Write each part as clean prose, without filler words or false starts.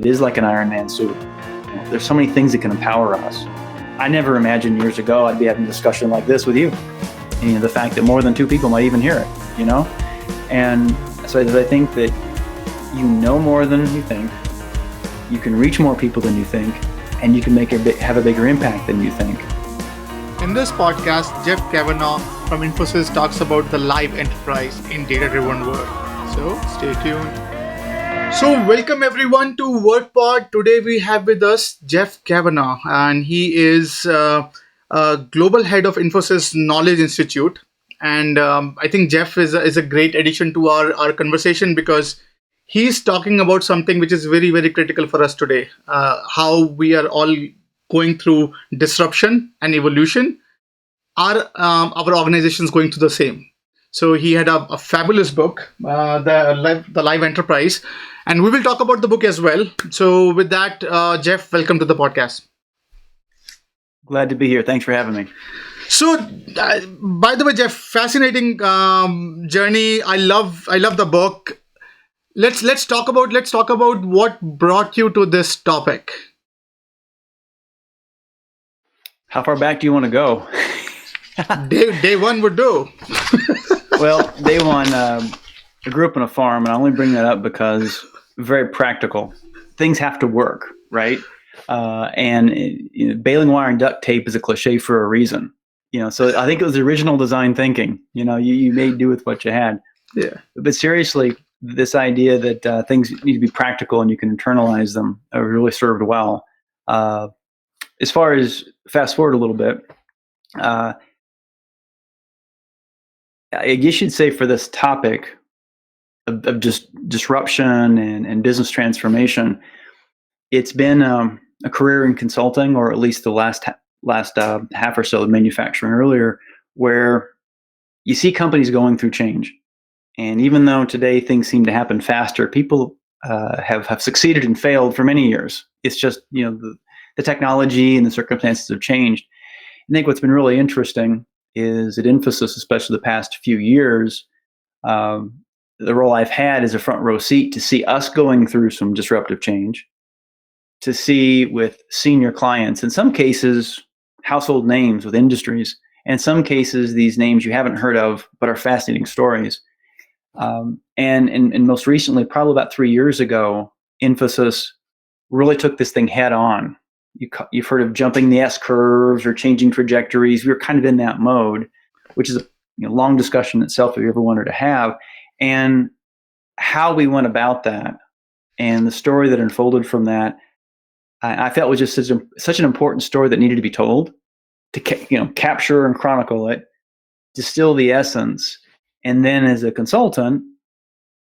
It is like an Iron Man suit. There's so many things that can empower us. I never imagined years ago I'd be having a discussion like this with you. And the fact that more than two people might even hear it, And so I think that you know more than you think, you can reach more people than you think, and you can have a bigger impact than you think. In this podcast, Jeff Kavanaugh from Infosys talks about the live enterprise in data-driven world. So stay tuned. So welcome everyone to WorkPod. Today we have with us Jeff Kavanaugh, and he is global head of Infosys Knowledge Institute. And I think Jeff is a great addition to our conversation because he's talking about something which is very, very critical for us today. How we are all going through disruption and evolution. Our organization is going through the same. So he had a fabulous book, the Live Enterprise, and we will talk about the book as well. So with that, Jeff, welcome to the podcast. Glad to be here. Thanks for having me. So, by the way, Jeff, fascinating journey. I love the book. Let's talk about what brought you to this topic. How far back do you want to go? Day one would do. Well, day one, I grew up on a farm, and I only bring that up because very practical. Things have to work, right? And baling wire and duct tape is a cliche for a reason. So I think it was original design thinking. You made do with what you had. Yeah. But seriously, this idea that things need to be practical and you can internalize them really served well. As far as fast forward a little bit, I guess you'd say for this topic of just disruption and business transformation, it's been a career in consulting, or at least the last half or so of manufacturing earlier, where you see companies going through change. And even though today things seem to happen faster, people have succeeded and failed for many years. It's just, the technology and the circumstances have changed. I think what's been really interesting is at Infosys, especially the past few years, the role I've had is a front row seat to see us going through some disruptive change, to see with senior clients, in some cases, household names with industries, and in some cases, these names you haven't heard of, but are fascinating stories. And most recently, probably about 3 years ago, Infosys really took this thing head on. You've heard of jumping the S curves or changing trajectories. We were kind of in that mode, which is a long discussion itself if you ever wanted to have. And how we went about that and the story that unfolded from that, I felt was just such an important story that needed to be told, to capture and chronicle it, distill the essence. And then as a consultant,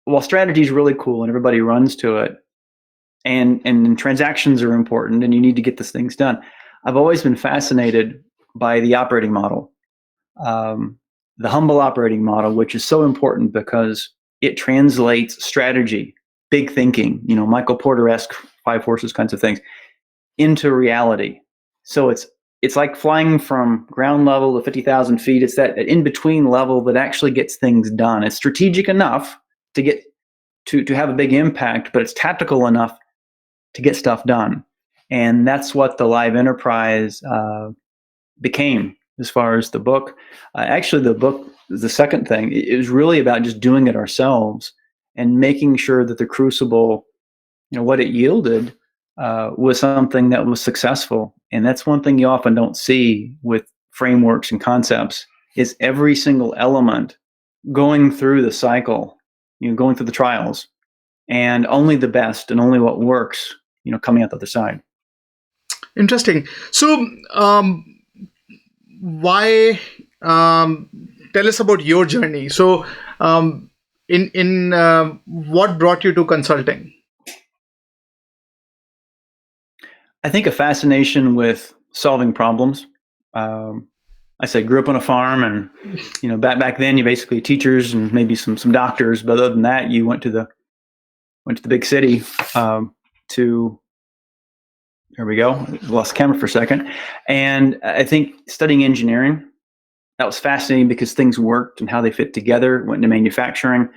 while strategy is really cool and everybody runs to it, and transactions are important and you need to get these things done, I've always been fascinated by the operating model, the humble operating model, which is so important because it translates strategy, big thinking, Michael Porter-esque 5 forces kinds of things, into reality. So it's like flying from ground level to 50,000 feet. It's that in-between level that actually gets things done. It's strategic enough to get to have a big impact, but it's tactical enough to get stuff done. And that's what the Live Enterprise became as far as the book. Actually, the book, the second thing, it was really about just doing it ourselves and making sure that the crucible, what it yielded was something that was successful. And that's one thing you often don't see with frameworks and concepts, is every single element going through the cycle, going through the trials, and only the best and only what works, coming out the other side. Interesting. So, why? Tell us about your journey. So, in what brought you to consulting? I think a fascination with solving problems. I said, grew up on a farm, and back then, you basically teachers and maybe some doctors, but other than that, you went to the big city here we go. Lost the camera for a second. And I think studying engineering, that was fascinating because things worked and how they fit together. Went into manufacturing.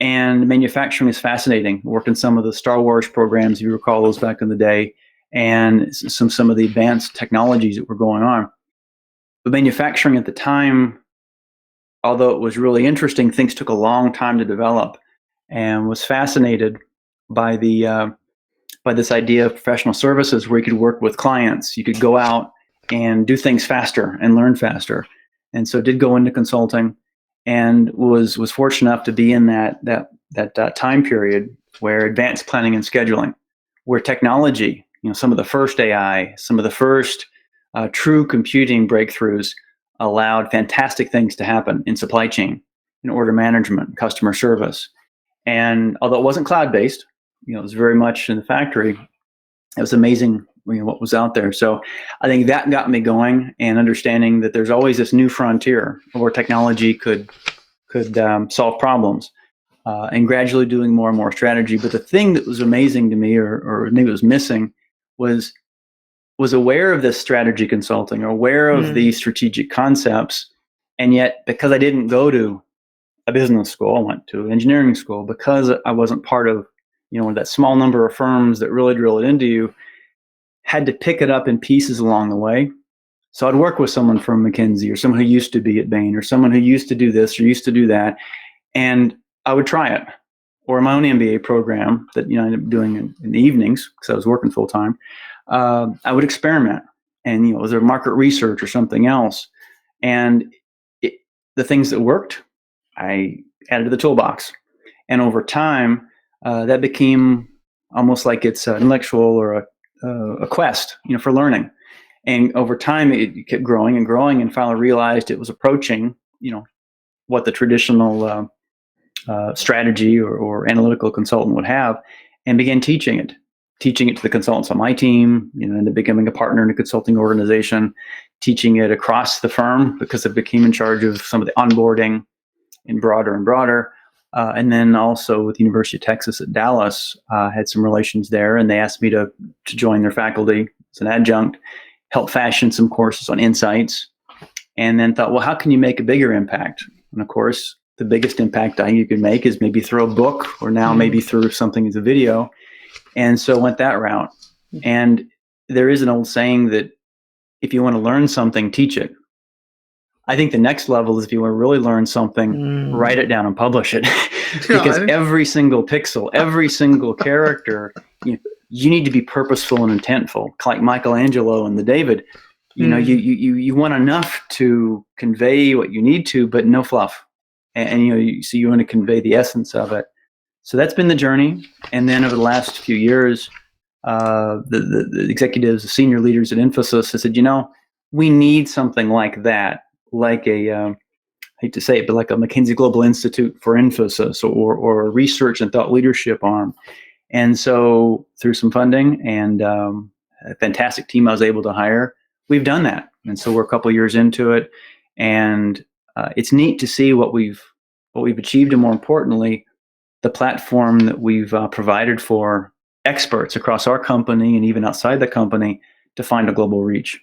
And manufacturing is fascinating. I worked in some of the Star Wars programs, if you recall those back in the day, and some of the advanced technologies that were going on. But manufacturing at the time, although it was really interesting, things took a long time to develop, and was fascinated by this idea of professional services where you could work with clients. You could go out and do things faster and learn faster. And so did go into consulting, and was fortunate enough to be in that time period where advanced planning and scheduling, where technology, some of the first AI, some of the first true computing breakthroughs allowed fantastic things to happen in supply chain, in order management, customer service. And although it wasn't cloud-based, it was very much in the factory. It was amazing, what was out there. So I think that got me going, and understanding that there's always this new frontier where technology could solve problems, and gradually doing more and more strategy. But the thing that was amazing to me, or maybe it was missing, was aware of this strategy consulting, aware of these strategic concepts. And yet, because I didn't go to a business school, I went to an engineering school, because I wasn't part of that small number of firms that really drill it into you, had to pick it up in pieces along the way. So I'd work with someone from McKinsey, or someone who used to be at Bain, or someone who used to do this or used to do that, and I would try it. Or my own MBA program that I ended up doing in the evenings because I was working full time. I would experiment, and was there market research or something else? And the things that worked, I added to the toolbox. And over time, that became almost like it's an intellectual or a quest, for learning. And over time, it kept growing and growing, and finally realized it was approaching, what the traditional strategy or analytical consultant would have, and began teaching it to the consultants on my team, and becoming a partner in a consulting organization, teaching it across the firm because I became in charge of some of the onboarding and broader. And then also with the University of Texas at Dallas, had some relations there, and they asked me to join their faculty as an adjunct, help fashion some courses on insights, and then thought, well, how can you make a bigger impact? And of course, the biggest impact I think you can make is maybe through a book, or now maybe through something as a video. And so went that route. And there is an old saying that if you want to learn something, teach it. I think the next level is, if you want to really learn something, write it down and publish it. Because every single pixel, every single character, you need to be purposeful and intentful. Like Michelangelo and the David, you want enough to convey what you need to, but no fluff. And you want to convey the essence of it. So that's been the journey. And then over the last few years, the executives, the senior leaders at Infosys have said, we need something like that, like I hate to say it, but like a McKinsey Global Institute for Infosys, or a research and thought leadership arm. And so through some funding and a fantastic team I was able to hire, we've done that. And so we're a couple of years into it, and it's neat to see what we've achieved, and more importantly, the platform that we've provided for experts across our company and even outside the company to find a global reach.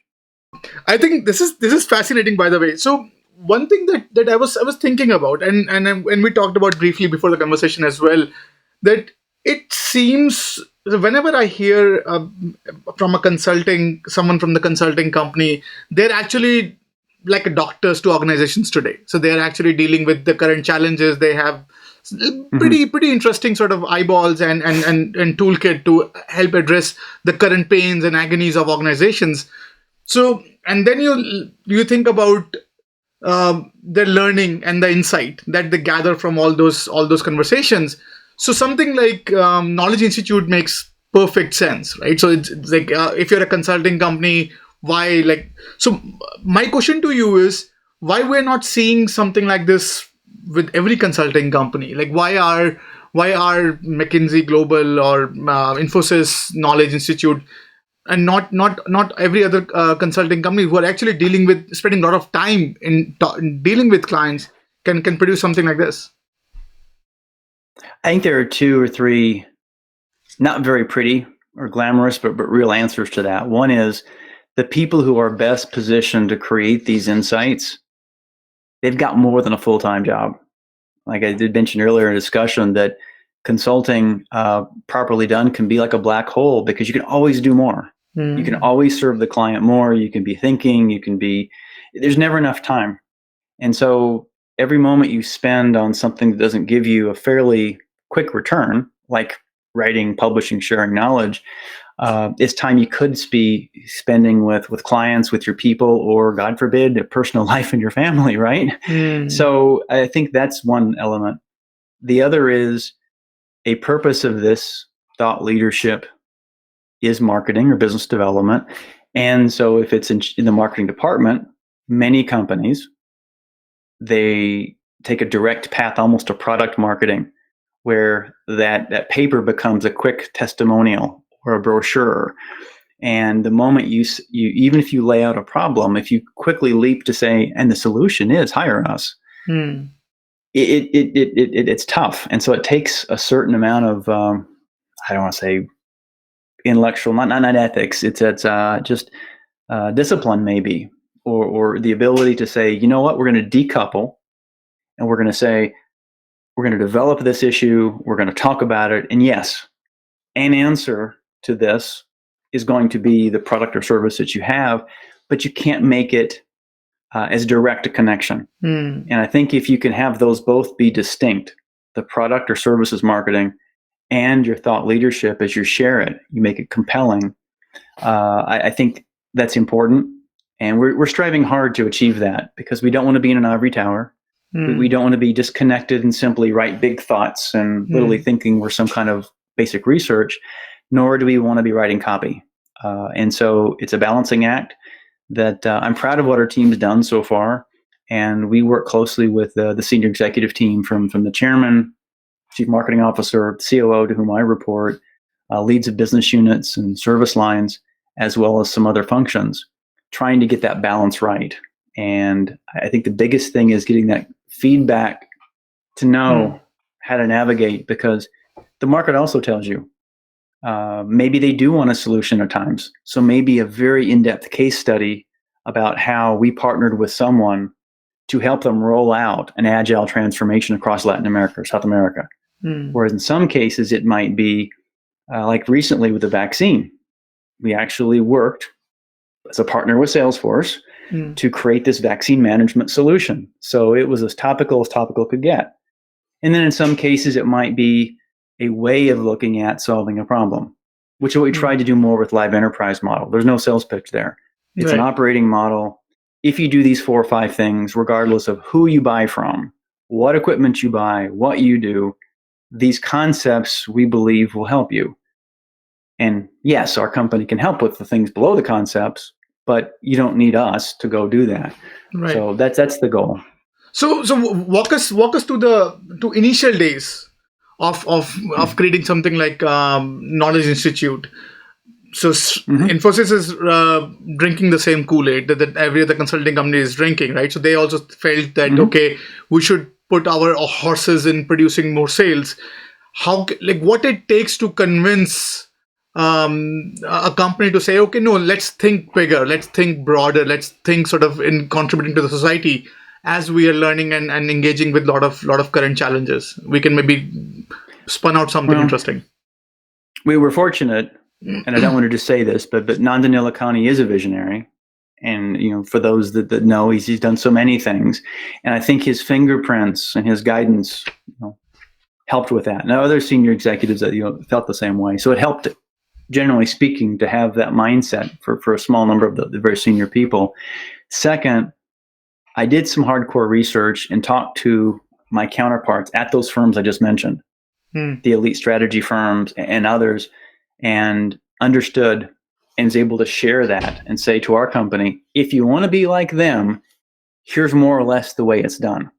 I think this is fascinating, by the way. So one thing that I was thinking about, and we talked about briefly before the conversation as well, that it seems whenever I hear from someone from the consulting company, they're actually like doctors to organizations today. So they're actually dealing with the current challenges. They have pretty interesting sort of eyeballs and toolkit to help address the current pains and agonies of organizations. So, and then you think about the learning and the insight that they gather from all those conversations. So something like Knowledge Institute makes perfect sense, right? So it's like if you're a consulting company, why so my question to you is, why we're not seeing something like this with every consulting company? Like why are McKinsey Global or Infosys Knowledge Institute and not every other consulting company who are actually spending a lot of time in dealing with clients can produce something like this? I think there are two or three, not very pretty or glamorous, but real answers to that. One is the people who are best positioned to create these insights, they've got more than a full-time job. like I did mention earlier in a discussion, that consulting properly done can be like a black hole because you can always do more. You can always serve the client more. You can be thinking, there's never enough time. And so every moment you spend on something that doesn't give you a fairly quick return, like writing, publishing, sharing knowledge, is time you could be spending with clients, with your people, or God forbid, a personal life in your family, right? So I think that's one element. The other is a purpose of this thought leadership is marketing or business development. And so if it's in the marketing department, many companies, they take a direct path almost to product marketing, where that paper becomes a quick testimonial or a brochure. And the moment you even if you lay out a problem, if you quickly leap to say, and the solution is hire us, it's tough. And so it takes a certain amount of I don't want to say intellectual, not ethics. It's just discipline, maybe, or the ability to say, you know what, we're going to decouple, and we're going to say, we're going to develop this issue, we're going to talk about it, and yes, an answer to this is going to be the product or service that you have, but you can't make it as direct a connection. And I think if you can have those both be distinct, the product or services marketing and your thought leadership, as you share it, you make it compelling. I think that's important, and we're striving hard to achieve that, because we don't want to be in an ivory tower. We don't want to be disconnected and simply write big thoughts and literally thinking we're some kind of basic research, nor do we want to be writing copy. And so it's a balancing act that I'm proud of what our team's done so far. And we work closely with the senior executive team from the chairman, chief marketing officer, COO, to whom I report, leads of business units and service lines, as well as some other functions, trying to get that balance right. And I think the biggest thing is getting that feedback to know how to navigate, because the market also tells you maybe they do want a solution at times. So maybe a very in-depth case study about how we partnered with someone to help them roll out an agile transformation across Latin America or South America. Whereas in some cases, it might be like recently with the vaccine. We actually worked as a partner with Salesforce to create this vaccine management solution. So it was as topical could get. And then in some cases, it might be a way of looking at solving a problem, which is what we tried to do more with Live Enterprise model. There's no sales pitch there. It's an operating model. If you do these 4 or 5 things, regardless of who you buy from, what equipment you buy, what you do, these concepts we believe will help you. And yes, our company can help with the things below the concepts, but you don't need us to go do that. Right. So that's the goal. So walk us to initial days of creating something like Knowledge Institute. So Infosys is drinking the same Kool-Aid that every other consulting company is drinking, right? So they also felt that okay, we should put our horses in producing more sales. What it takes to convince a company to say, okay, no, let's think bigger, let's think broader, let's think sort of in contributing to the society as we are learning and engaging with lot of current challenges. We can maybe spun out something interesting. We were fortunate, and I don't want to just say this, but Nandan Nilekani is a visionary. And for those that know, he's done so many things. And I think his fingerprints and his guidance helped with that. Now, other senior executives that felt the same way. So it helped, generally speaking, to have that mindset for a small number of the very senior people. Second, I did some hardcore research and talked to my counterparts at those firms I just mentioned, the elite strategy firms and others, and understood and is able to share that and say to our company, if you want to be like them, here's more or less the way it's done.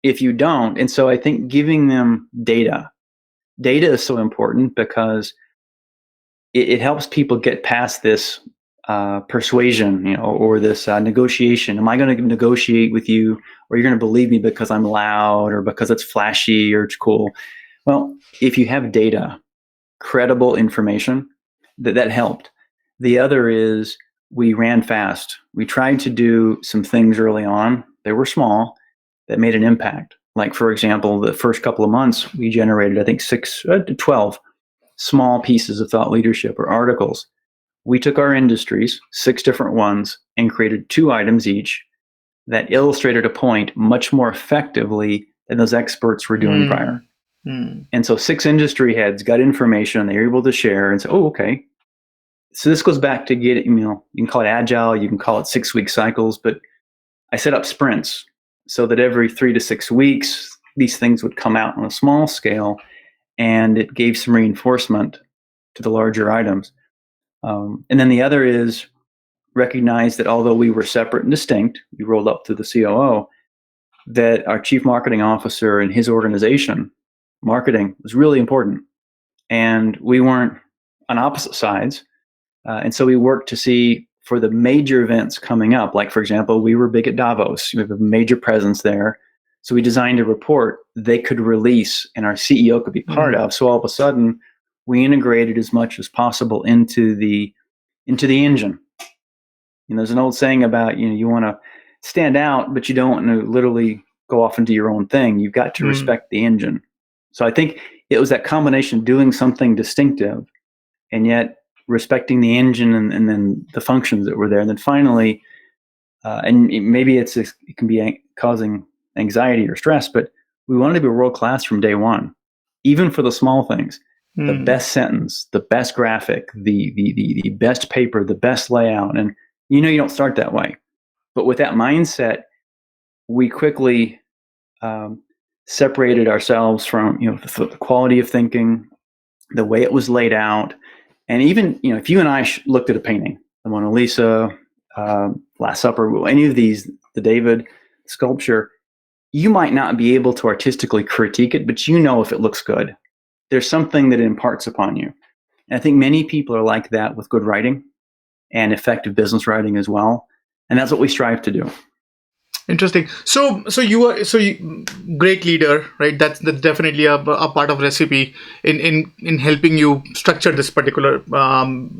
If you don't, and so I think giving them data is so important, because it helps people get past this persuasion, or this negotiation. Am I going to negotiate with you, or you're going to believe me because I'm loud or because it's flashy or it's cool? Well, if you have data, credible information, that helped. The other is we ran fast. We tried to do some things early on. They were small, that made an impact. Like, for example, the first couple of months, we generated, I think, 6 to 12 small pieces of thought leadership or articles. We took our industries, 6 different ones, and created 2 items each that illustrated a point much more effectively than those experts were doing prior. And so 6 industry heads got information they were able to share and say, oh, okay. So this goes back to getting, you can call it agile, you can call it 6-week cycles, but I set up sprints so that every 3 to 6 weeks, these things would come out on a small scale, and it gave some reinforcement to the larger items. And then the other is recognize that although we were separate and distinct, we rolled up to the COO, that our chief marketing officer and his organization, marketing, was really important. And we weren't on opposite sides. And so we worked to see for the major events coming up, like, for example, we were big at Davos. We have a major presence there. So we designed a report they could release and our CEO could be part of. So all of a sudden, we integrated as much as possible into the engine. There's an old saying about, you want to stand out, but you don't want to literally go off and do your own thing. You've got to respect the engine. So I think it was that combination of doing something distinctive and yet respecting the engine and then the functions that were there. And then finally, and maybe it can be causing anxiety or stress, but we wanted to be world-class from day one, even for the small things. The best sentence, the best graphic, the best paper, the best layout. And you don't start that way. But with that mindset, we quickly separated ourselves from the quality of thinking, the way it was laid out. And even, if you and I looked at a painting, the Mona Lisa, Last Supper, any of these, the David sculpture, you might not be able to artistically critique it, but if it looks good. There's something that it imparts upon you. And I think many people are like that with good writing and effective business writing as well. And that's what we strive to do. Interesting. So you great leader, right? That's definitely a part of recipe in helping you structure this particular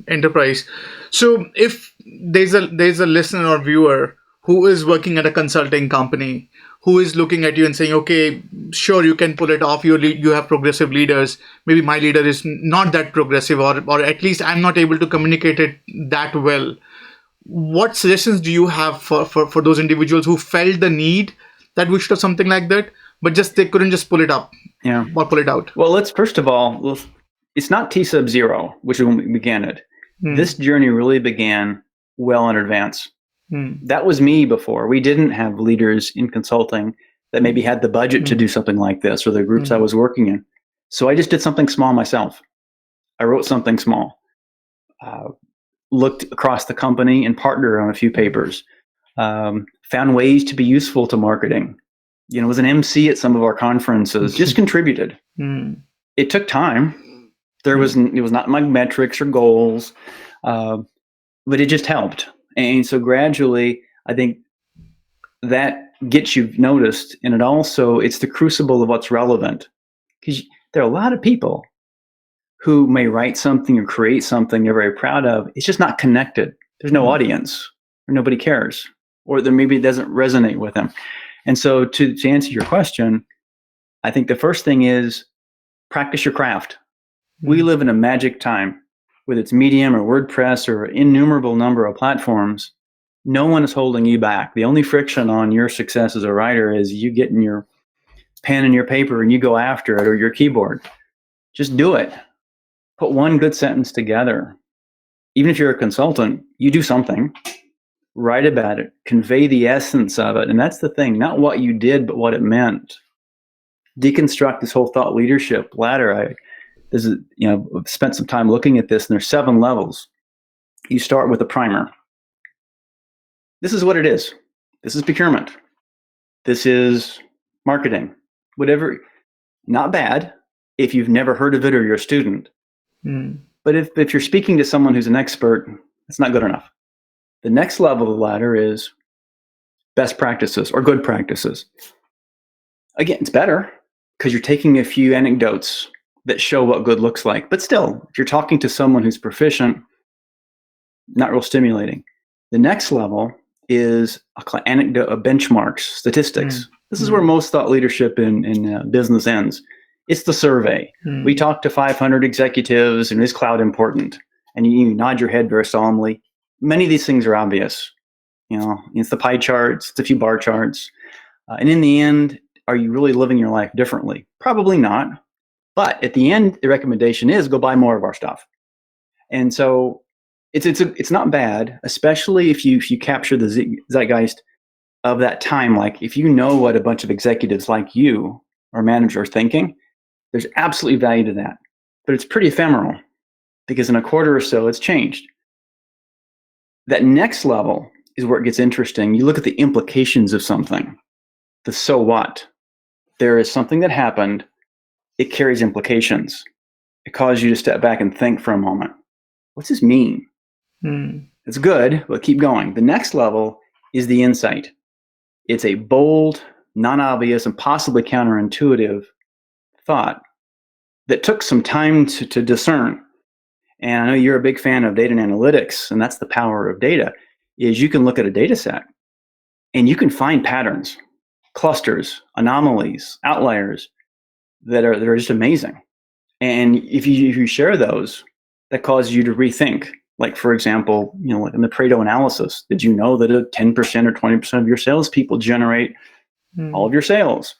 enterprise. So if there's a listener or viewer who is working at a consulting company, who is looking at you and saying, okay, sure, you can pull it off. You have progressive leaders. Maybe my leader is not that progressive, or at least I'm not able to communicate it that well. What suggestions do you have for those individuals who felt the need that we should have something like that, but they couldn't just pull it up or pull it out? Well, first of all, it's not T-sub-0, which is when we began it. This journey really began well in advance. That was me before. We didn't have leaders in consulting that maybe had the budget to do something like this, or the groups I was working in. So I just did something small myself. I wrote something small. Looked across the company and partnered on a few papers, found ways to be useful to marketing, was an MC at some of our conferences, just contributed. It took time. It was not my metrics or goals, but it just helped. And so gradually, I think that gets you noticed. And it's the crucible of what's relevant, because there are a lot of people who may write something or create something they're very proud of. It's just not connected. There's no audience, or nobody cares, or maybe it doesn't resonate with them. And so to answer your question, I think the first thing is practice your craft. We live in a magic time, whether it's Medium or WordPress or an innumerable number of platforms. No one is holding you back. The only friction on your success as a writer is you getting your pen and your paper and you go after it, or your keyboard. Just do it. Put one good sentence together. Even if you're a consultant, you do something. Write about it. Convey the essence of it. And that's the thing, not what you did, but what it meant. Deconstruct this whole thought leadership ladder. I've spent some time looking at this, and there's 7 levels. You start with a primer. This is what it is. This is procurement. This is marketing. Whatever, not bad if you've never heard of it or you're a student. But if you're speaking to someone who's an expert, it's not good enough. The next level of the ladder is best practices or good practices. Again, it's better because you're taking a few anecdotes that show what good looks like. But still, if you're talking to someone who's proficient, not real stimulating. The next level is anecdote, benchmarks, statistics. This is where most thought leadership in business ends. It's the survey. We talk to 500 executives, and is cloud important? And you nod your head very solemnly. Many of these things are obvious. It's the pie charts, it's a few bar charts. And in the end, are you really living your life differently? Probably not. But at the end, the recommendation is go buy more of our stuff. And so it's not bad, especially if you capture the zeitgeist of that time. Like if you know what a bunch of executives like you or managers are thinking, there's absolutely value to that. But it's pretty ephemeral because in a quarter or so, it's changed. That next level is where it gets interesting. You look at the implications of something, the so what. There is something that happened. It carries implications. It causes you to step back and think for a moment. What's this mean? It's good, but keep going. The next level is the insight. It's a bold, non-obvious, and possibly counterintuitive thought that took some time to discern. And I know you're a big fan of data and analytics, and that's the power of data, is you can look at a data set and you can find patterns, clusters, anomalies, outliers that are just amazing. And if you share those, that causes you to rethink. Like, for example, like in the Pareto analysis, did you know that 10% or 20% of your salespeople generate all of your sales,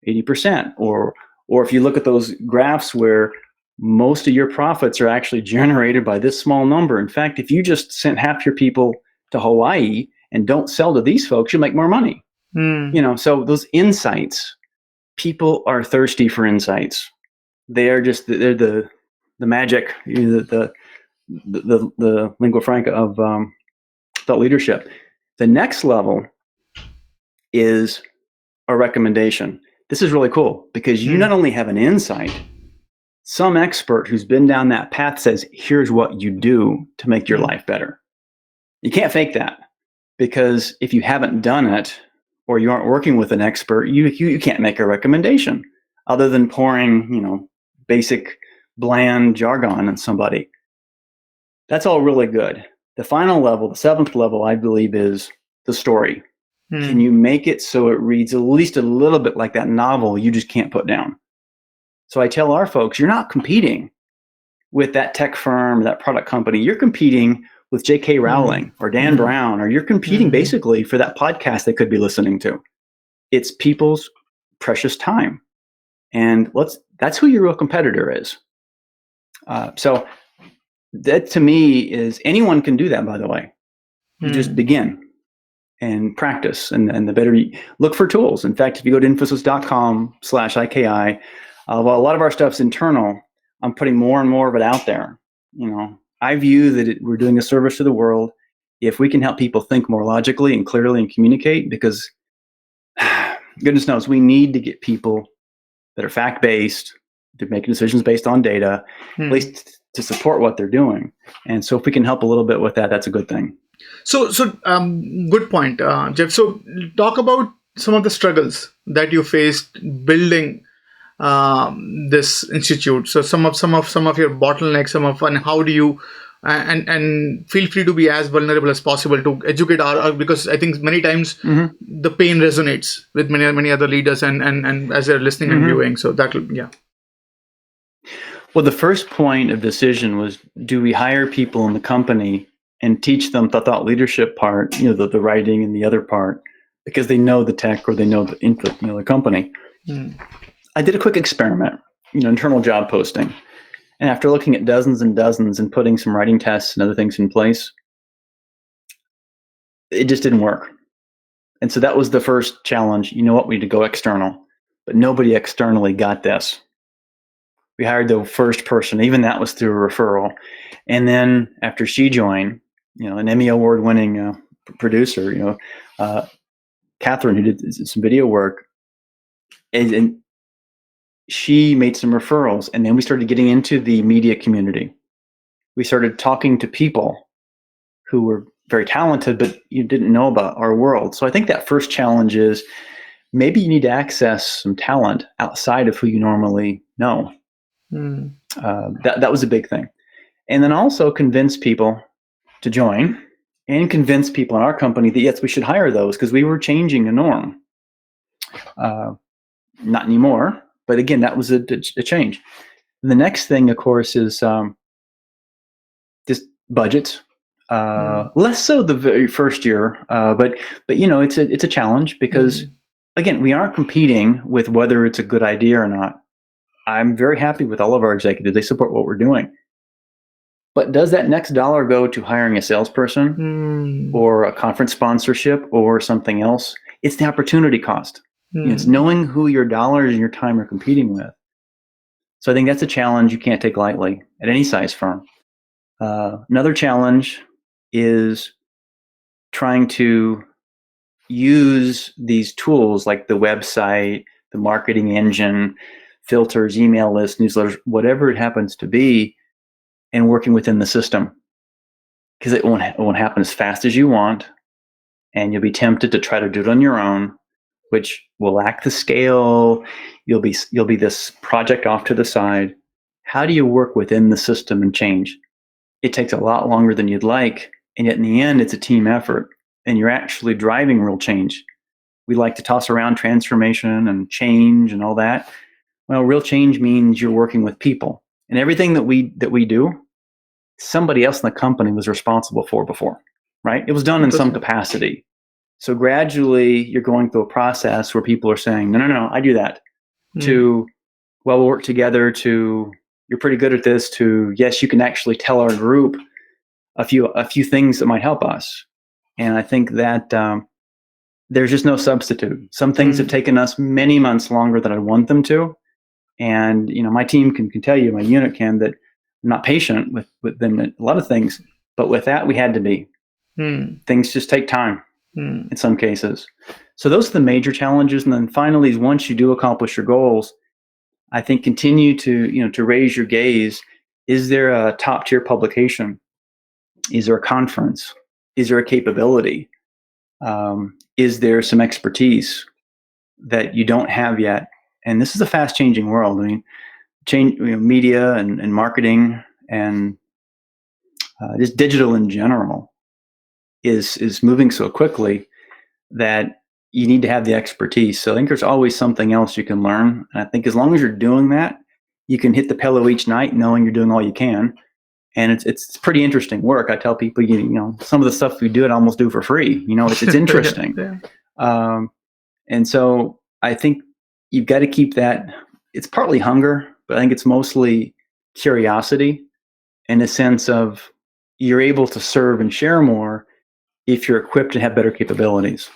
80%? Or if you look at those graphs where most of your profits are actually generated by this small number. In fact, if you just sent half your people to Hawaii and don't sell to these folks, you'll make more money. So those insights, people are thirsty for insights. They're the magic, the lingua franca of thought leadership. The next level is a recommendation. This is really cool because you not only have an insight, some expert who's been down that path says, here's what you do to make your life better. You can't fake that because if you haven't done it or you aren't working with an expert, you can't make a recommendation other than pouring, basic, bland jargon on somebody. That's all really good. The final level, the seventh level, I believe, is the story. Can you make it so it reads at least a little bit like that novel you just can't put down? So I tell our folks, you're not competing with that tech firm or that product company. You're competing with J.K. Rowling or Dan Brown, or you're competing basically for that podcast they could be listening to. It's people's precious time. And that's who your real competitor is. So that to me is, anyone can do that, by the way. You just begin and practice. And the better you look for tools. In fact, if you go to infosys.com/IKI, while a lot of our stuff's internal, I'm putting more and more of it out there. I view that we're doing a service to the world if we can help people think more logically and clearly and communicate, because goodness knows we need to get people that are fact-based, to make decisions based on data, at least to support what they're doing. And so if we can help a little bit with that, that's a good thing. So good point, Jeff. So talk about some of the struggles that you faced building this institute. So some of your bottlenecks, and how do you and feel free to be as vulnerable as possible to educate our, because I think many times the pain resonates with many other leaders and as they're listening and viewing. So Well, the first point of decision was, do we hire people in the company and teach them the thought leadership part, the writing and the other part, because they know the tech or they know the input, the company. I did a quick experiment, internal job posting. And after looking at dozens and dozens and putting some writing tests and other things in place, it just didn't work. And so that was the first challenge. We need to go external, but nobody externally got this. We hired the first person, even that was through a referral. And then after she joined, an Emmy Award winning producer, Catherine, who did some video work, and she made some referrals. And then we started getting into the media community. We started talking to people who were very talented, but you didn't know about our world. So I think that first challenge is maybe you need to access some talent outside of who you normally know. That was a big thing. And then also convince people to join, and convince people in our company that yes, we should hire those, because we were changing the norm. Not anymore. But again, that was a change. And the next thing, of course, is just budgets. Less so the very first year, but it's a challenge because again, we aren't competing with whether it's a good idea or not. I'm very happy with all of our executives; they support what we're doing. But does that next dollar go to hiring a salesperson or a conference sponsorship or something else? It's the opportunity cost. It's knowing who your dollars and your time are competing with. So I think that's a challenge you can't take lightly at any size firm. Another challenge is trying to use these tools like the website, the marketing engine, filters, email lists, newsletters, whatever it happens to be, and working within the system. Because it won't happen as fast as you want, and you'll be tempted to try to do it on your own, which will lack the scale. You'll be this project off to the side. How do you work within the system and change? It takes a lot longer than you'd like, and yet in the end, it's a team effort, and you're actually driving real change. We like to toss around transformation and change and all that. Well, real change means you're working with people, and everything that we do, somebody else in the company was responsible for before, right? It was done in some capacity. So gradually, you're going through a process where people are saying, no, I do that. To, well, we'll work together. To, you're pretty good at this. To, yes, you can actually tell our group a few things that might help us. And I think that there's just no substitute. Some things have taken us many months longer than I want them to. And, my team can tell you, my unit can, that I'm not patient with them at a lot of things. But with that, we had to be. Things just take time in some cases. So those are the major challenges. And then finally, once you do accomplish your goals, I think continue to raise your gaze. Is there a top tier publication? Is there a conference? Is there a capability? Is there some expertise that you don't have yet? And this is a fast changing world. I mean, media and marketing and just digital in general is moving so quickly that you need to have the expertise. So I think there's always something else you can learn. And I think as long as you're doing that, you can hit the pillow each night knowing you're doing all you can. And it's pretty interesting work. I tell people, some of the stuff we do, it almost do for free. It's interesting. Yeah. And so I think you've got to keep that. It's partly hunger, but I think it's mostly curiosity, in a sense of you're able to serve and share more if you're equipped and have better capabilities.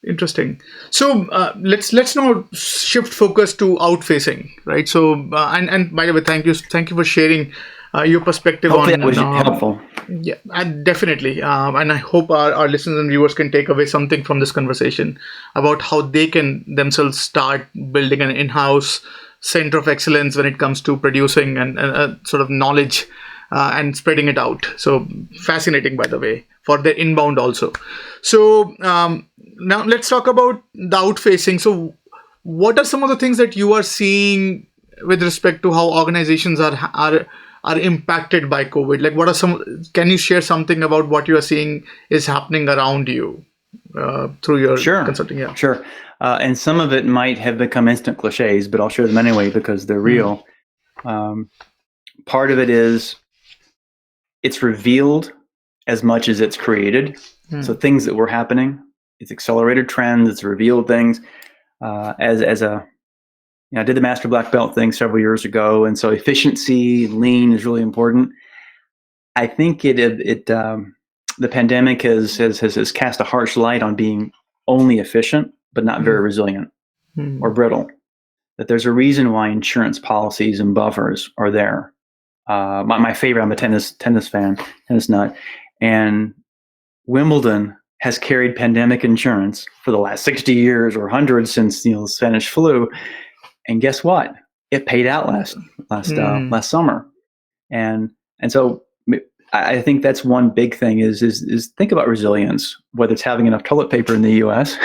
Interesting. So let's now shift focus to outfacing, right? So and by the way, thank you for sharing your perspective. Hopefully that was helpful. Yeah, and definitely. And I hope our listeners and viewers can take away something from this conversation about how they can themselves start building an in-house center of excellence when it comes to producing and sort of knowledge and spreading it out. So fascinating, by the way, for their inbound also. So now let's talk about the outfacing. So what are some of the things that you are seeing with respect to how organizations are impacted by COVID? Like, what are can you share something about what you are seeing is happening around you through your consulting? Yeah, sure. And some of it might have become instant cliches, but I'll share them anyway because they're real. Part of it is it's revealed as much as it's created. So things that were happening, it's accelerated trends, it's revealed things. I did the Master Black Belt thing several years ago, and so efficiency, lean is really important. I think the pandemic has cast a harsh light on being only efficient, but not very resilient or brittle. That there's a reason why insurance policies and buffers are there. My favorite, I'm a tennis fan, tennis nut, and Wimbledon has carried pandemic insurance for the last 60 years or 100 since the Spanish flu. And guess what? It paid out last summer, and so I think that's one big thing is think about resilience. Whether it's having enough toilet paper in the U.S.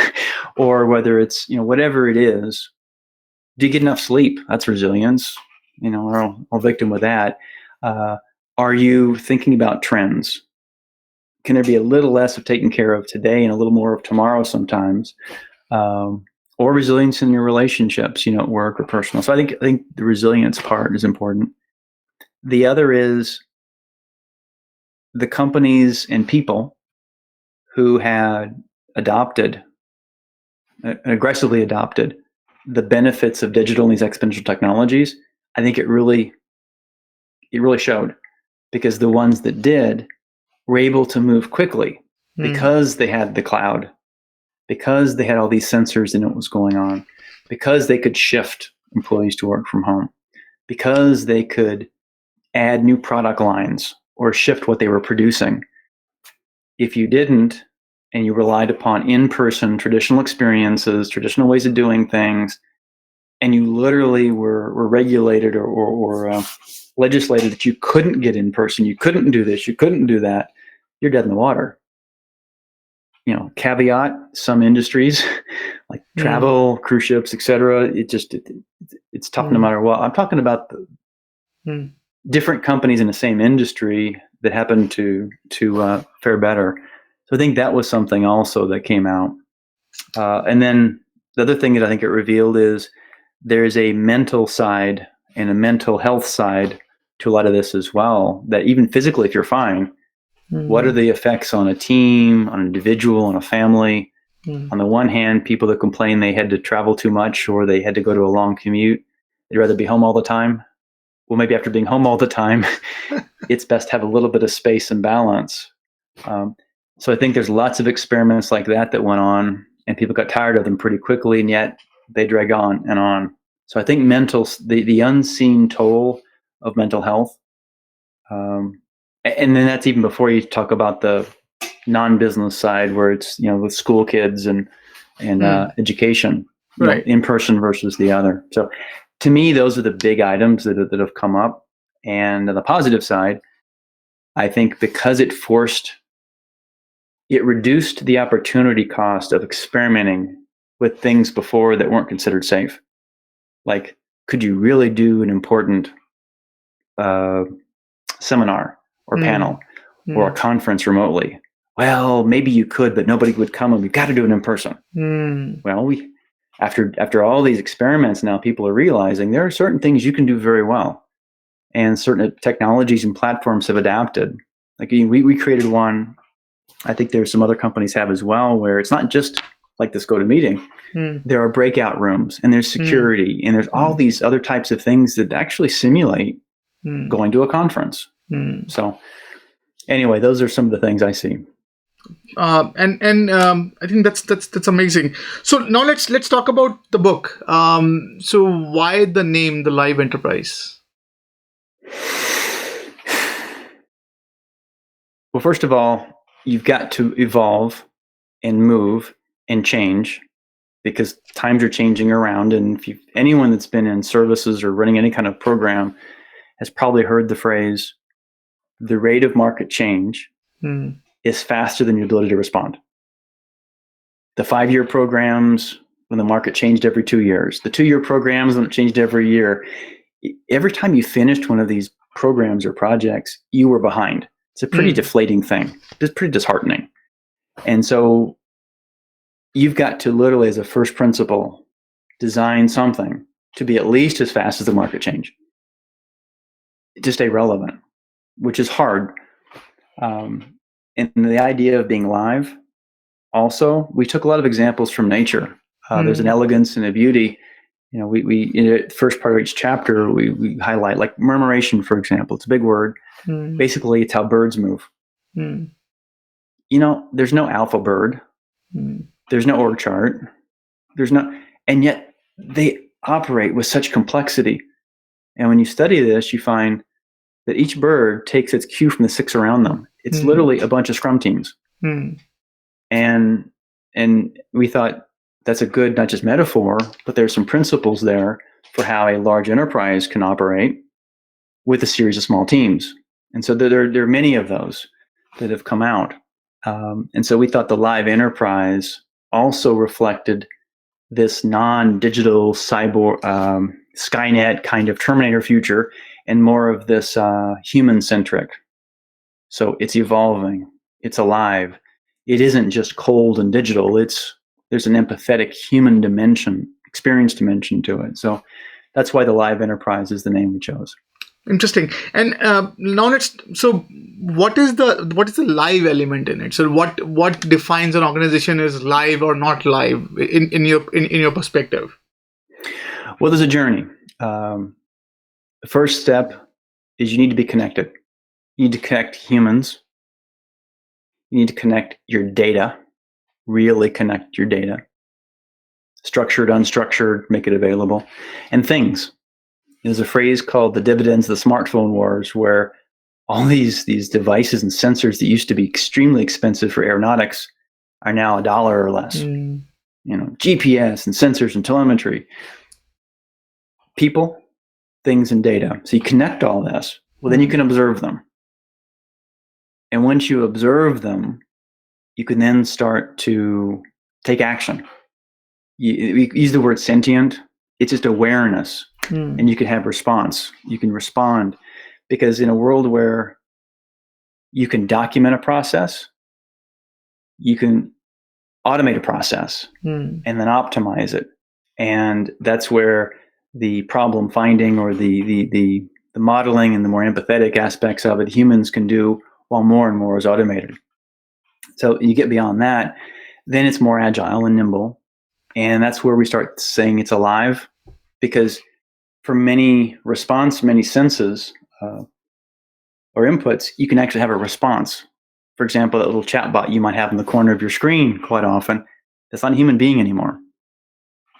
or whether it's whatever it is, do you get enough sleep? That's resilience. We're all victim with that. Are you thinking about trends? Can there be a little less of taking care of today and a little more of tomorrow sometimes? or resilience in your relationships, at work or personal. So I think the resilience part is important. The other is the companies and people who had aggressively adopted the benefits of digital and these exponential technologies. I think it really showed, because the ones that did were able to move quickly because they had the cloud, because they had all these sensors and what was going on, because they could shift employees to work from home, because they could add new product lines or shift what they were producing. If you didn't, and you relied upon in-person traditional experiences, traditional ways of doing things, and you literally were regulated or legislated that you couldn't get in person, you couldn't do this, you couldn't do that, you're dead in the water. Caveat, some industries like travel, cruise ships, etc., it's tough no matter what. I'm talking about the different companies in the same industry that happen to fare better. So I think that was something also that came out. And then the other thing that I think it revealed is there's a mental side and a mental health side to a lot of this as well, that even physically, if you're fine, what are the effects on a team, on an individual, on a family? On the one hand, people that complain they had to travel too much or they had to go to a long commute, they'd rather be home all the time. Well, maybe after being home all the time, it's best to have a little bit of space and balance. So I think there's lots of experiments like that went on, and people got tired of them pretty quickly, and yet they drag on and on. So I think the unseen toll of mental health, and then that's even before you talk about the non-business side, where it's with school kids and education, right, in person versus the other. So to me, those are the big items that have come up. And on the positive side, I think because it reduced the opportunity cost of experimenting with things before that weren't considered safe. Like, could you really do an important seminar or panel or a conference remotely? Well, maybe you could, but nobody would come, and we've got to do it in person. Well, after all these experiments, now people are realizing there are certain things you can do very well, and certain technologies and platforms have adapted. Like we created one. I think there's some other companies have as well, where it's not just like this GoToMeeting. There are breakout rooms, and there's security, and there's all these other types of things that actually simulate going to a conference. So anyway, those are some of the things I see. And I think that's amazing. So now let's talk about the book. So why the name, The Live Enterprise? Well, first of all, you've got to evolve and move and change, because times are changing around. And if anyone that's been in services or running any kind of program has probably heard the phrase, the rate of market change is faster than your ability to respond. The 5-year programs, when the market changed every 2 years, the 2-year programs, when it changed every year, every time you finished one of these programs or projects, you were behind. It's a pretty deflating thing. It's pretty disheartening. And so you've got to literally, as a first principle, design something to be at least as fast as the market change, to stay relevant, which is hard. And the idea of being live, also, we took a lot of examples from nature. There's an elegance and a beauty. We in the first part of each chapter, we highlight, like, murmuration, for example. It's a big word. Basically, it's how birds move. There's no alpha bird. There's no org chart. And yet they operate with such complexity. And when you study this, you find that each bird takes its cue from the 6 around them. It's literally a bunch of scrum teams. And we thought that's a good, not just metaphor, but there's some principles there for how a large enterprise can operate with a series of small teams. And so there are many of those that have come out. And so we thought the live enterprise also reflected this non-digital cyborg, Skynet kind of Terminator future, and more of this human-centric. So it's evolving. It's alive. It isn't just cold and digital. It's there's an empathetic human dimension, experience dimension to it. So that's why the live enterprise is the name we chose. Interesting. And now what is the live element in it? So what defines an organization is live or not live in your perspective? Well, there's a journey. The first step is you need to be connected. You need to connect humans. You need to connect your data, really connect your data. Structured, unstructured, make it available. And things. There's a phrase called the dividends of the smartphone wars, where all these devices and sensors that used to be extremely expensive for aeronautics are now $1 or less. GPS and sensors and telemetry. People, things, and data. So you connect all this. Well, then you can observe them. And once you observe them, you can then start to take action. We use the word sentient. It's just awareness. And you can have response. You can respond. Because in a world where you can document a process, you can automate a process and then optimize it. And that's where the problem finding or the modeling and the more empathetic aspects of it, humans can do, while more and more is automated. So you get beyond that, then it's more agile and nimble. And that's where we start saying it's alive, because for many senses or inputs, you can actually have a response. For example, that little chat bot you might have in the corner of your screen quite often, that's not a human being anymore.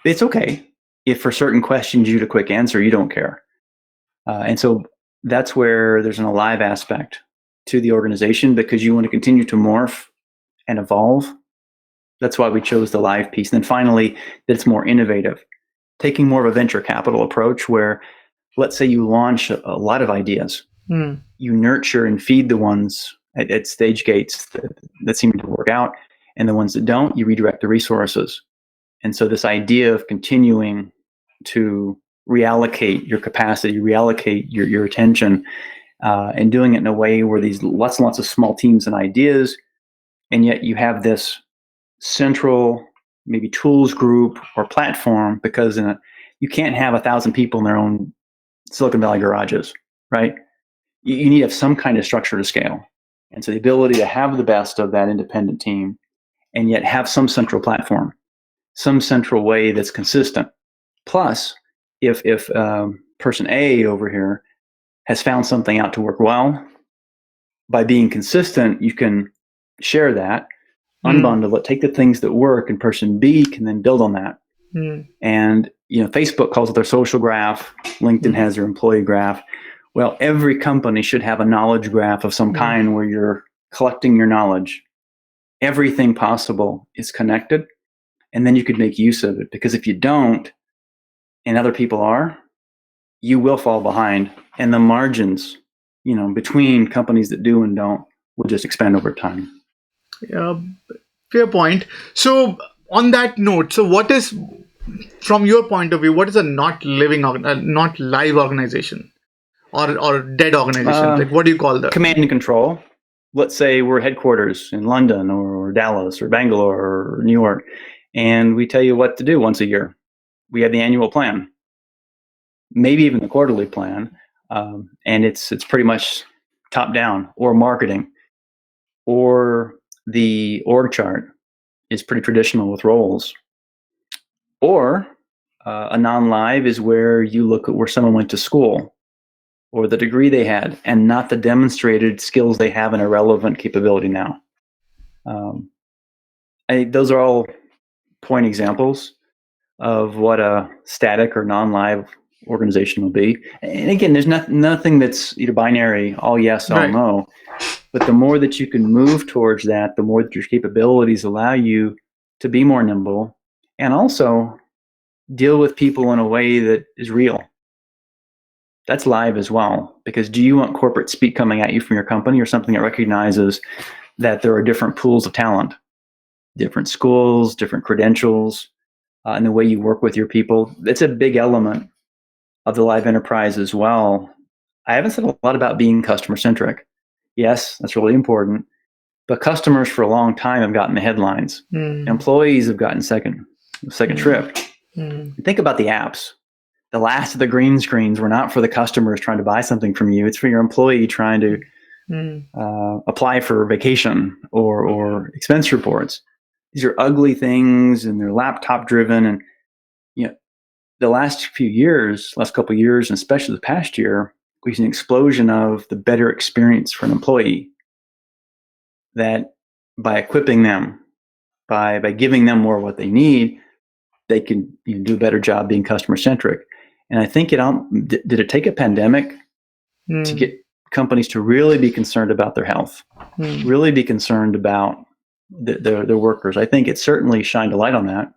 It's okay if for certain questions you get a quick answer, you don't care. And so that's where there's an alive aspect to the organization, because you want to continue to morph and evolve. That's why we chose the live piece. And then finally, that it's more innovative. Taking more of a venture capital approach where, let's say you launch a lot of ideas. You nurture and feed the ones at stage gates that seem to work out, and the ones that don't, you redirect the resources. And so this idea of continuing to reallocate your capacity, reallocate your attention, and doing it in a way where these lots and lots of small teams and ideas, and yet you have this central maybe tools group or platform, because you can't have 1,000 people in their own Silicon Valley garages, right? You need to have some kind of structure to scale. And so the ability to have the best of that independent team and yet have some central platform, some central way that's consistent. Plus, if person A over here has found something out to work well, by being consistent, you can share that, unbundle it, take the things that work, and person B can then build on that. And Facebook calls it their social graph. LinkedIn has their employee graph. Well, every company should have a knowledge graph of some kind where you're collecting your knowledge. Everything possible is connected, and then you could make use of it. Because if you don't, and other people are, you will fall behind, and the margins, between companies that do and don't will just expand over time. Fair point. So on that note, so what is, from your point of view, what is a not live organization or dead organization? Like, what do you call that? Command and control. Let's say we're headquarters in London or Dallas or Bangalore or New York, and we tell you what to do once a year. We have the annual plan, maybe even the quarterly plan, and it's pretty much top down, or marketing, or the org chart is pretty traditional with roles. Or a non-live is where you look at where someone went to school or the degree they had, and not the demonstrated skills they have in a relevant capability now. Those are all point examples of what a static or non-live organization will be. And again, there's nothing that's either binary, all yes, all no. But the more that you can move towards that, the more that your capabilities allow you to be more nimble and also deal with people in a way that is real. That's live as well. Because do you want corporate speak coming at you from your company, or something that recognizes that there are different pools of talent, different schools, different credentials, and the way you work with your people? That's a big element of the live enterprise as well. I haven't said a lot about being customer centric. Yes, that's really important. But customers for a long time have gotten the headlines. Employees have gotten second trip. Think about the apps. The last of the green screens were not for the customers trying to buy something from you. It's for your employee trying to apply for vacation or expense reports. These are ugly things, and they're laptop driven. And the last couple of years, and especially the past year, we've seen an explosion of the better experience for an employee. That by equipping them, by giving them more of what they need, they can do a better job being customer centric. And I think did it take a pandemic to get companies to really be concerned about their health, really be concerned about their workers? I think it certainly shined a light on that.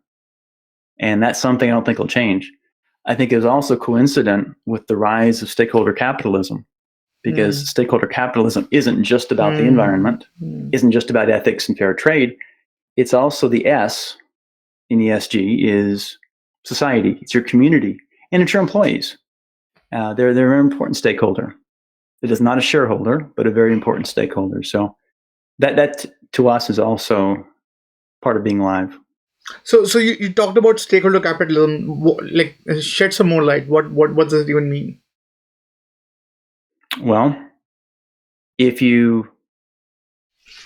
And that's something I don't think will change. I think it was also coincident with the rise of stakeholder capitalism, because stakeholder capitalism isn't just about the environment, isn't just about ethics and fair trade. It's also the S in ESG is society. It's your community, and it's your employees. They're a very important stakeholder. It is not a shareholder, but a very important stakeholder. So that to us is also part of being alive. So you talked about stakeholder capitalism. Like, shed some more light. What does it even mean? Well, if you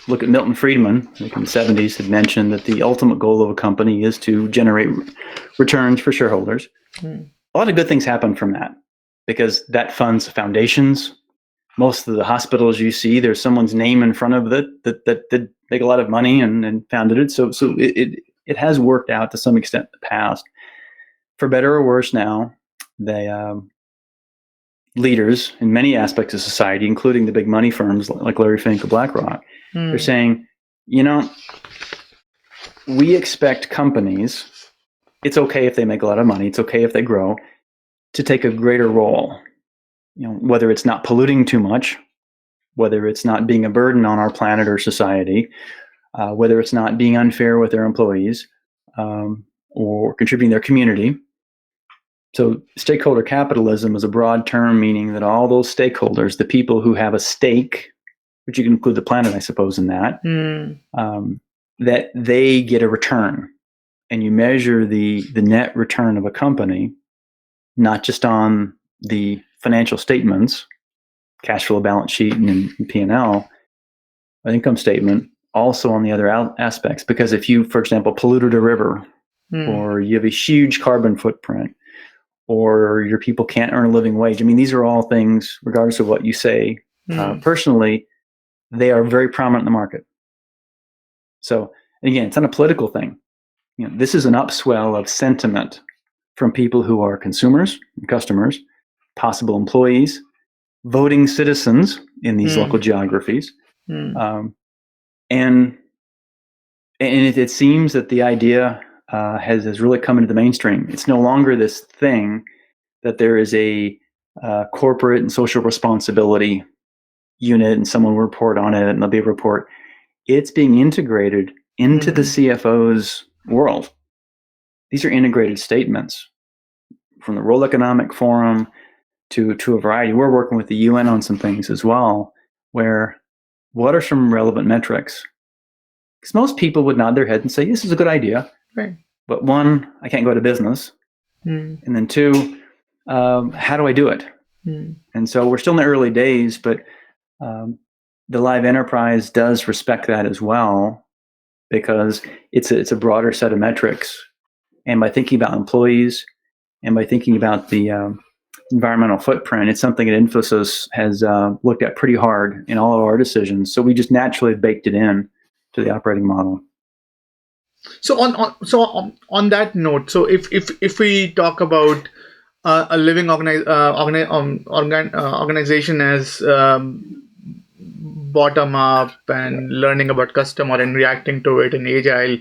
look at Milton Friedman, I think in the 70s, had mentioned that the ultimate goal of a company is to generate returns for shareholders. A lot of good things happen from that, because that funds foundations. Most of the hospitals you see, there's someone's name in front of it that did make a lot of money and founded it. So it has worked out to some extent in the past. For better or worse now, leaders in many aspects of society, including the big money firms like Larry Fink or BlackRock, they're saying, we expect companies, it's okay if they make a lot of money, it's okay if they grow, to take a greater role. Whether it's not polluting too much, whether it's not being a burden on our planet or society, whether it's not being unfair with their employees, or contributing to their community. So stakeholder capitalism is a broad term, meaning that all those stakeholders, the people who have a stake, which you can include the planet, I suppose, in that, that they get a return. And you measure the net return of a company, not just on the financial statements, cash flow, balance sheet, and P&L, an income statement, also on the other aspects. Because if you, for example, polluted a river, or you have a huge carbon footprint, or your people can't earn a living wage. I mean, these are all things, regardless of what you say, personally, they are very prominent in the market. So, again, it's not a political thing. This is an upswell of sentiment from people who are consumers, customers, possible employees, voting citizens in these local geographies. And it seems that the idea has really come into the mainstream. It's no longer this thing that there is a corporate and social responsibility unit and someone will report on it and there'll be a report. It's being integrated into the CFO's world. These are integrated statements from the World Economic Forum to a variety. We're working with the UN on some things as well, where what are some relevant metrics? Because most people would nod their head and say, this is a good idea. Right. But one, I can't go out of business. And then two, how do I do it? And so we're still in the early days, but the live enterprise does respect that as well, because it's a broader set of metrics. And by thinking about employees and by thinking about the environmental footprint, it's something that Infosys has looked at pretty hard in all of our decisions. So we just naturally baked it in to the operating model. So on that note, so if we talk about a living organization as bottom up and learning about customer and reacting to it, and agile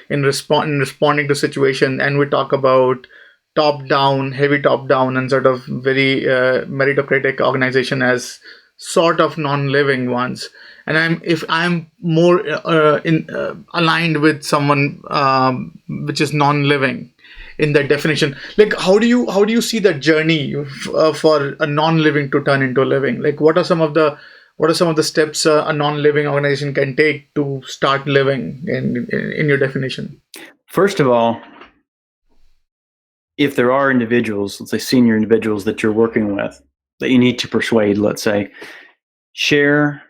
in responding to situation, and we talk about heavy top down and sort of very meritocratic organization as sort of non-living ones. And if I'm more aligned with someone which is non-living in that definition, like how do you see that journey for a non-living to turn into living? Like what are some of the what are some of the steps a non-living organization can take to start living in your definition? First of all, if there are individuals, let's say senior individuals that you're working with, that you need to persuade, let's say, share,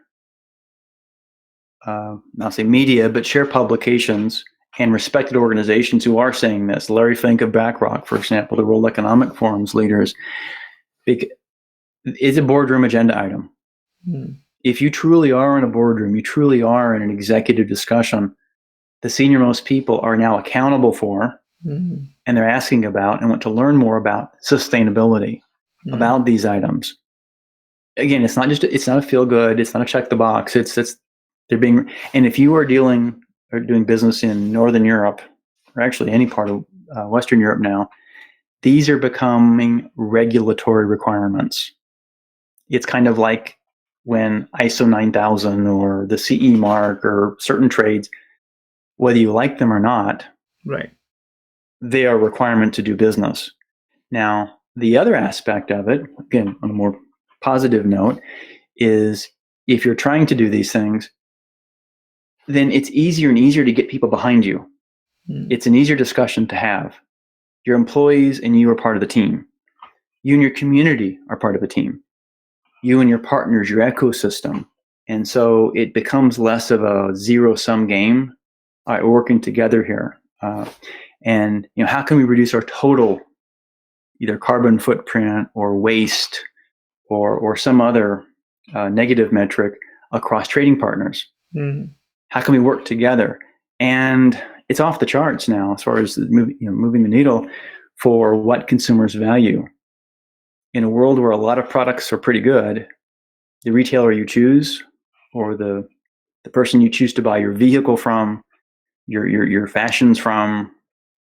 not say media, but share publications and respected organizations who are saying this. Larry Fink of BlackRock, for example, the World Economic Forum's leaders, is a boardroom agenda item. If you truly are in a boardroom, you truly are in an executive discussion, the senior most people are now accountable for, and they're asking about and want to learn more about sustainability, about these items. Again, it's not a feel good, it's not a check the box. They're being, and if you are doing business in Northern Europe, or actually any part of Western Europe now, these are becoming regulatory requirements. It's kind of like when ISO 9000 or the CE mark or certain trades, whether you like them or not, right, they are a requirement to do business. Now, the other aspect of it, again, on a more positive note, is if you're trying to do these things, then it's easier and easier to get people behind you. It's an easier discussion to have. Your employees and you are part of the team. You and your community are part of a team. You and your partners, your ecosystem. And so it becomes less of a zero-sum game. All right, we're working together here. And how can we reduce our total either carbon footprint or waste or some other negative metric across trading partners? How can we work together? And it's off the charts now as far as moving the needle for what consumers value. In a world where a lot of products are pretty good, the retailer you choose or the person you choose to buy your vehicle from, your fashions from,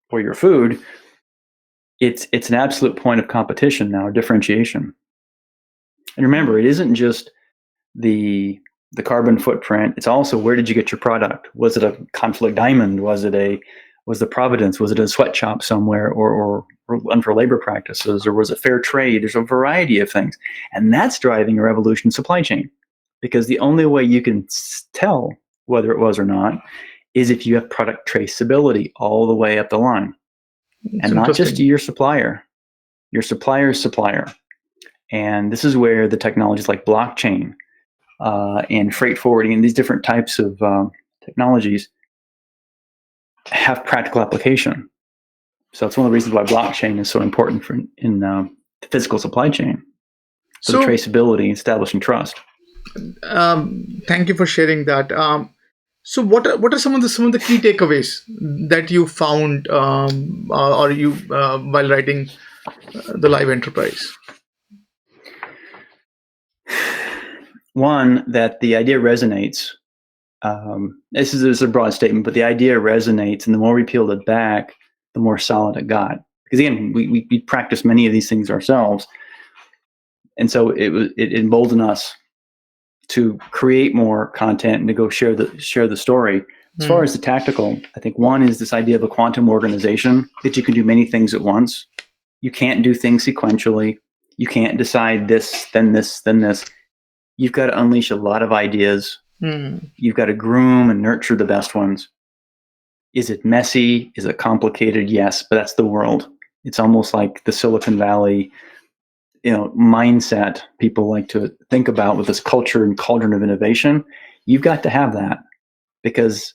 or your food, it's an absolute point of competition now, differentiation. And remember, it isn't just the carbon footprint. It's also, where did you get your product? Was it a Conflict Diamond? Was the Providence? Was it a sweatshop somewhere or unfair labor practices? Or was it fair trade? There's a variety of things. And that's driving a revolution in supply chain, because the only way you can tell whether it was or not is if you have product traceability all the way up the line. And not just to your supplier's supplier. And this is where the technologies like blockchain and freight forwarding and these different types of technologies have practical application. So it's one of the reasons why blockchain is so important in the physical supply chain. So the traceability, establishing trust. Thank you for sharing that. So what are some of the key takeaways that you found or you while writing the Live Enterprise? One, that the idea resonates. This is a broad statement, but the idea resonates, and the more we peeled it back, the more solid it got. Because again, we practice many of these things ourselves, and so it emboldened us to create more content and to go share the story. As far as the tactical, I think one is this idea of a quantum organization, that you can do many things at once. You can't do things sequentially. You can't decide this, then this, then this. You've got to unleash a lot of ideas. You've got to groom and nurture the best ones. Is it messy? Is it complicated? Yes, but that's the world. It's almost like the Silicon Valley, mindset people like to think about with this culture and cauldron of innovation. You've got to have that, because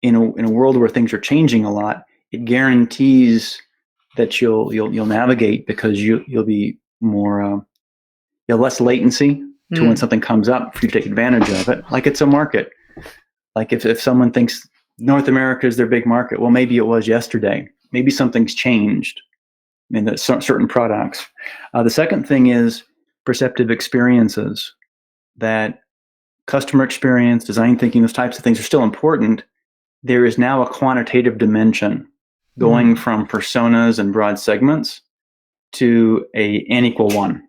in a world where things are changing a lot, it guarantees that you'll navigate, because you'll be more less latency to when something comes up for you to take advantage of it. Like it's a market. Like if someone thinks North America is their big market, well, maybe it was yesterday. Maybe something's changed in certain products. The second thing is perceptive experiences. That customer experience, design thinking, those types of things are still important. There is now a quantitative dimension going from personas and broad segments to an equal one.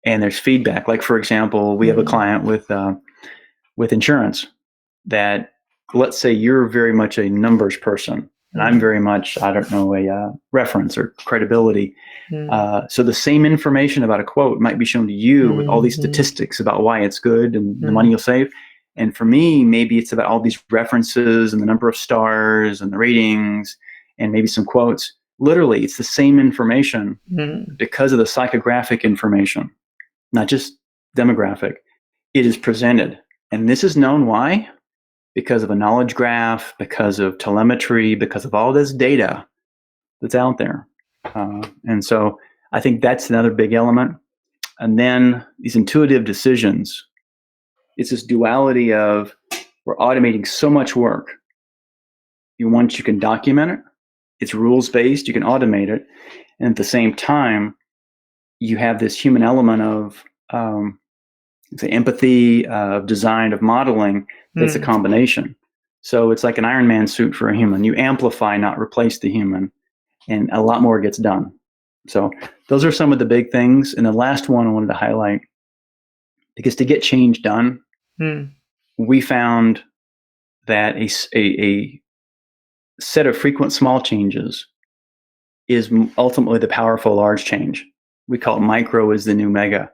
And there's feedback. Like, for example, we have a client with insurance that, let's say you're very much a numbers person. And I'm very much, I don't know, a reference or credibility. So the same information about a quote might be shown to you with all these statistics about why it's good and the money you'll save. And for me, maybe it's about all these references and the number of stars and the ratings and maybe some quotes. Literally, it's the same information because of the psychographic information, not just demographic. It is presented. And this is known why? Because of a knowledge graph, because of telemetry, because of all this data that's out there. And so I think that's another big element. And then these intuitive decisions. It's this duality of we're automating so much work. Once you can document it, it's rules-based, you can automate it. And at the same time, you have this human element of empathy, of design, of modeling. That's a combination. So it's like an Iron Man suit for a human. You amplify, not replace the human, and a lot more gets done. So those are some of the big things. And the last one I wanted to highlight, because to get change done, we found that a set of frequent small changes is ultimately the powerful large change. We call it micro is the new mega.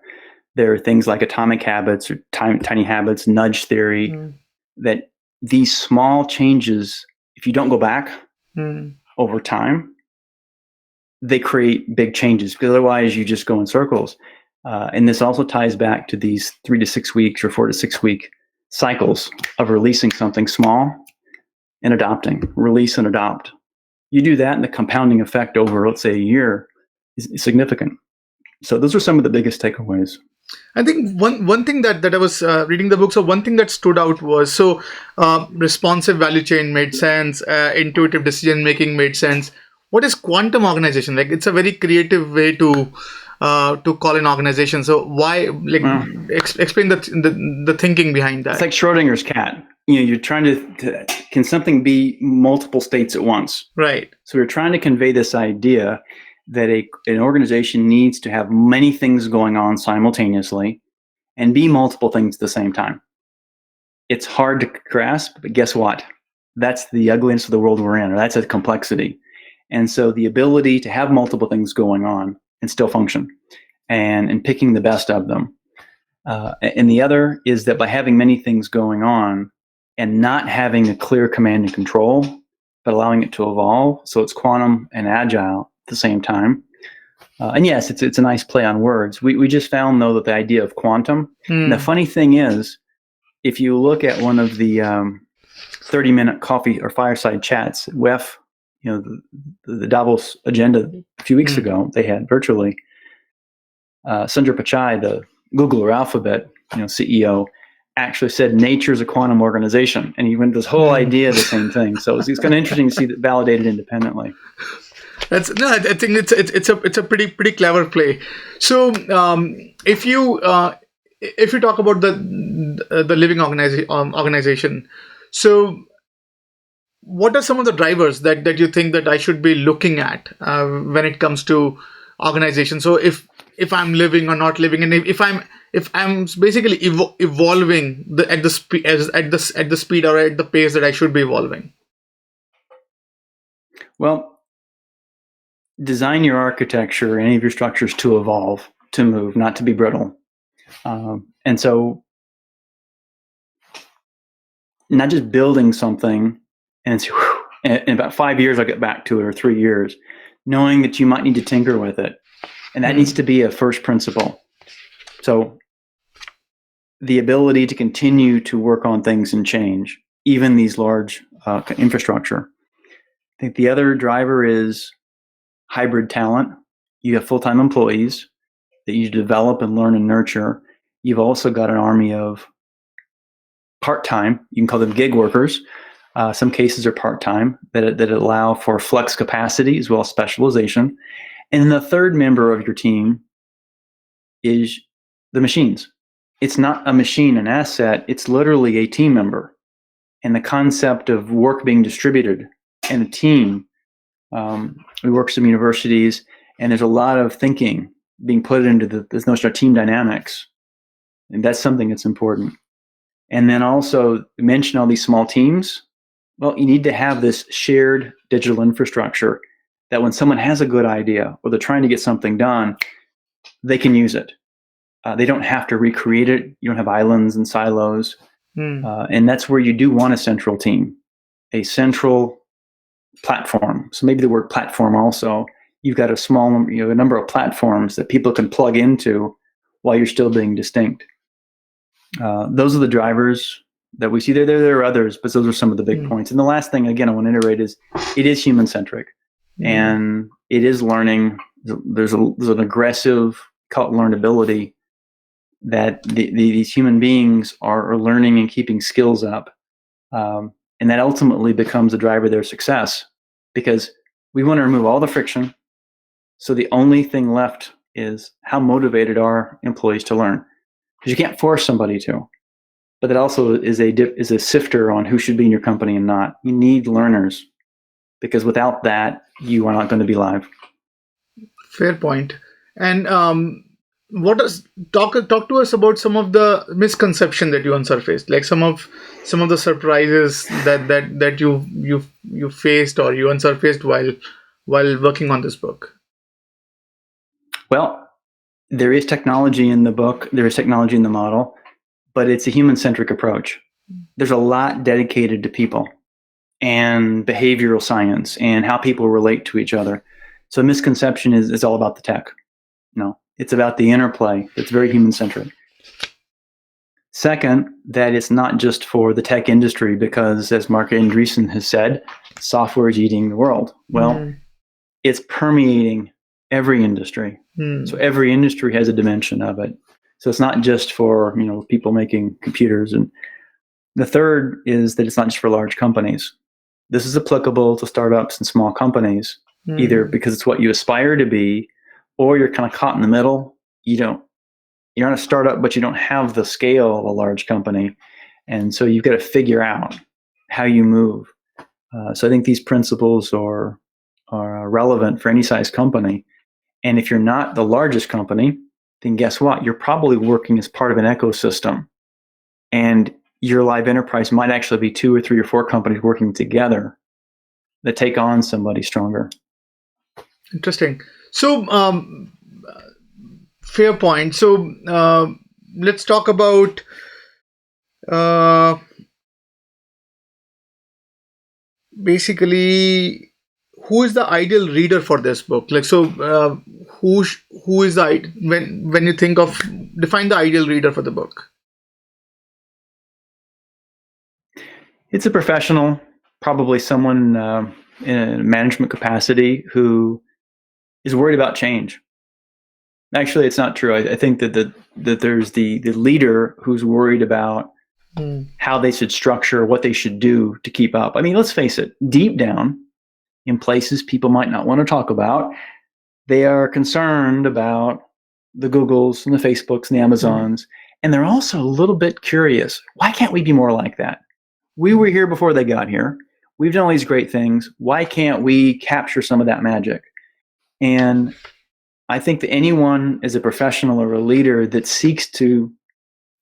There are things like atomic habits or tiny habits, nudge theory, that these small changes, if you don't go back over time, they create big changes, because otherwise you just go in circles. And this also ties back to these 3 to 6 weeks or 4 to 6 week cycles of releasing something small and adopting, release and adopt. You do that and the compounding effect over, let's say, a year is significant. So those are some of the biggest takeaways. I think one thing that I was reading the book, so one thing that stood out was, responsive value chain made sense, intuitive decision making made sense. What is quantum organization? Like, it's a very creative way to call an organization. So why, explain the thinking behind that? It's like Schrodinger's cat. You're trying to can something be multiple states at once? Right. So we're trying to convey this idea that an organization needs to have many things going on simultaneously and be multiple things at the same time. It's hard to grasp, but guess what? That's the ugliness of the world we're in, or that's a complexity. And so the ability to have multiple things going on and still function, and picking the best of them. And the other is that by having many things going on and not having a clear command and control, but allowing it to evolve, so it's quantum and agile at the same time. And yes, it's a nice play on words. We just found, though, that the idea of quantum, and the funny thing is, if you look at one of the 30-minute coffee or fireside chats, WEF, the Davos agenda a few weeks ago, they had virtually, Sundar Pichai, the Google or Alphabet CEO, actually said nature's a quantum organization, and he went this whole idea of the same thing. So it's kind of interesting to see that validated independently. I think it's a pretty clever play. So if you talk about the living organization, so what are some of the drivers that you think that I should be looking at when it comes to organization? So if I'm living or not living, and if I'm basically evolving at the speed or at the pace that I should be evolving. Well, design your architecture, any of your structures, to evolve, to move, not to be brittle. And so, not just building something and it's, in about 5 years I'll get back to it, or 3 years, knowing that you might need to tinker with it. And that needs to be a first principle. So the ability to continue to work on things and change, even these large infrastructure. I think the other driver is hybrid talent. You have full-time employees that you develop and learn and nurture. You've also got an army of part-time, you can call them gig workers. Some cases are part-time that allow for flex capacity as well as specialization. And then the third member of your team is the machines. It's not a machine, an asset. It's literally a team member. And the concept of work being distributed and a team. We work with some universities, and there's a lot of thinking being put into this notion of team dynamics. And that's something that's important. And then also mention all these small teams. Well, you need to have this shared digital infrastructure that when someone has a good idea or they're trying to get something done, they can use it. They don't have to recreate it. You don't have islands and silos. And that's where you do want a central team, a central platform. So maybe the word platform also. You've got a number of platforms that people can plug into while you're still being distinct. Those are the drivers that we see there. There are others, but those are some of the big points. And the last thing, again, I want to iterate is it is human-centric. And it is learning. There's an aggressive learnability that these human beings are learning and keeping skills up. And that ultimately becomes a driver of their success, because we want to remove all the friction. So the only thing left is how motivated are employees to learn, because you can't force somebody to. But that also is a sifter on who should be in your company and not. You need learners, because without that, you are not going to be live. Fair point. And talk to us about some of the misconception that you unsurfaced, like some of the surprises that you faced or you unsurfaced while working on this book. Well, there is technology in the book, there is technology in the model, but it's a human-centric approach. There's a lot dedicated to people and behavioral science and how people relate to each other. So misconception is all about the tech. No, it's about the interplay. It's very human-centric. Second, that it's not just for the tech industry, because as Mark Andreessen has said, software is eating the world. Well, it's permeating every industry. So every industry has a dimension of it. So it's not just for, people making computers. And the third is that it's not just for large companies. This is applicable to startups and small companies, either because it's what you aspire to be, or you're kind of caught in the middle. You're not a startup, but you don't have the scale of a large company. And so you've got to figure out how you move. So I think these principles are relevant for any size company. And if you're not the largest company, then guess what? You're probably working as part of an ecosystem. And your live enterprise might actually be 2 or 3 or 4 companies working together that take on somebody stronger. Interesting. So, fair point. So, let's talk about basically who is the ideal reader for this book. Like, so who is the when you think of define the ideal reader for the book? It's a professional, probably someone in a management capacity who is worried about change. Actually, it's not true. I think that there's the leader who's worried about how they should structure, what they should do to keep up. I mean, let's face it, deep down, in places people might not want to talk about, they are concerned about the Googles and the Facebooks and the Amazons, and they're also a little bit curious. Why can't we be more like that? We were here before they got here. We've done all these great things. Why can't we capture some of that magic? And I think that anyone as a professional or a leader that seeks to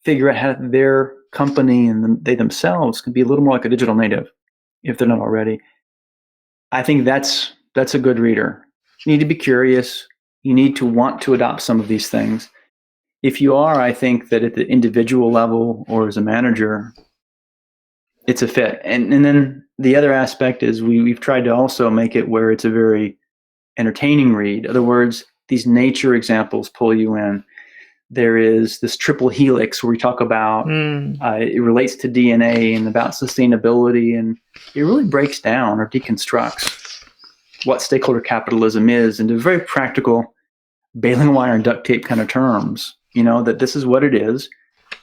figure out how their company and they themselves can be a little more like a digital native, if they're not already, I think that's a good reader. You need to be curious. You need to want to adopt some of these things. If you are, I think that at the individual level or as a manager, it's a fit. And then the other aspect is we've tried to also make it where it's a very entertaining read. In other words, these nature examples pull you in. There is this triple helix where we talk about it relates to DNA and about sustainability, and it really breaks down or deconstructs what stakeholder capitalism is into very practical baling wire and duct tape kind of terms. That this is what it is,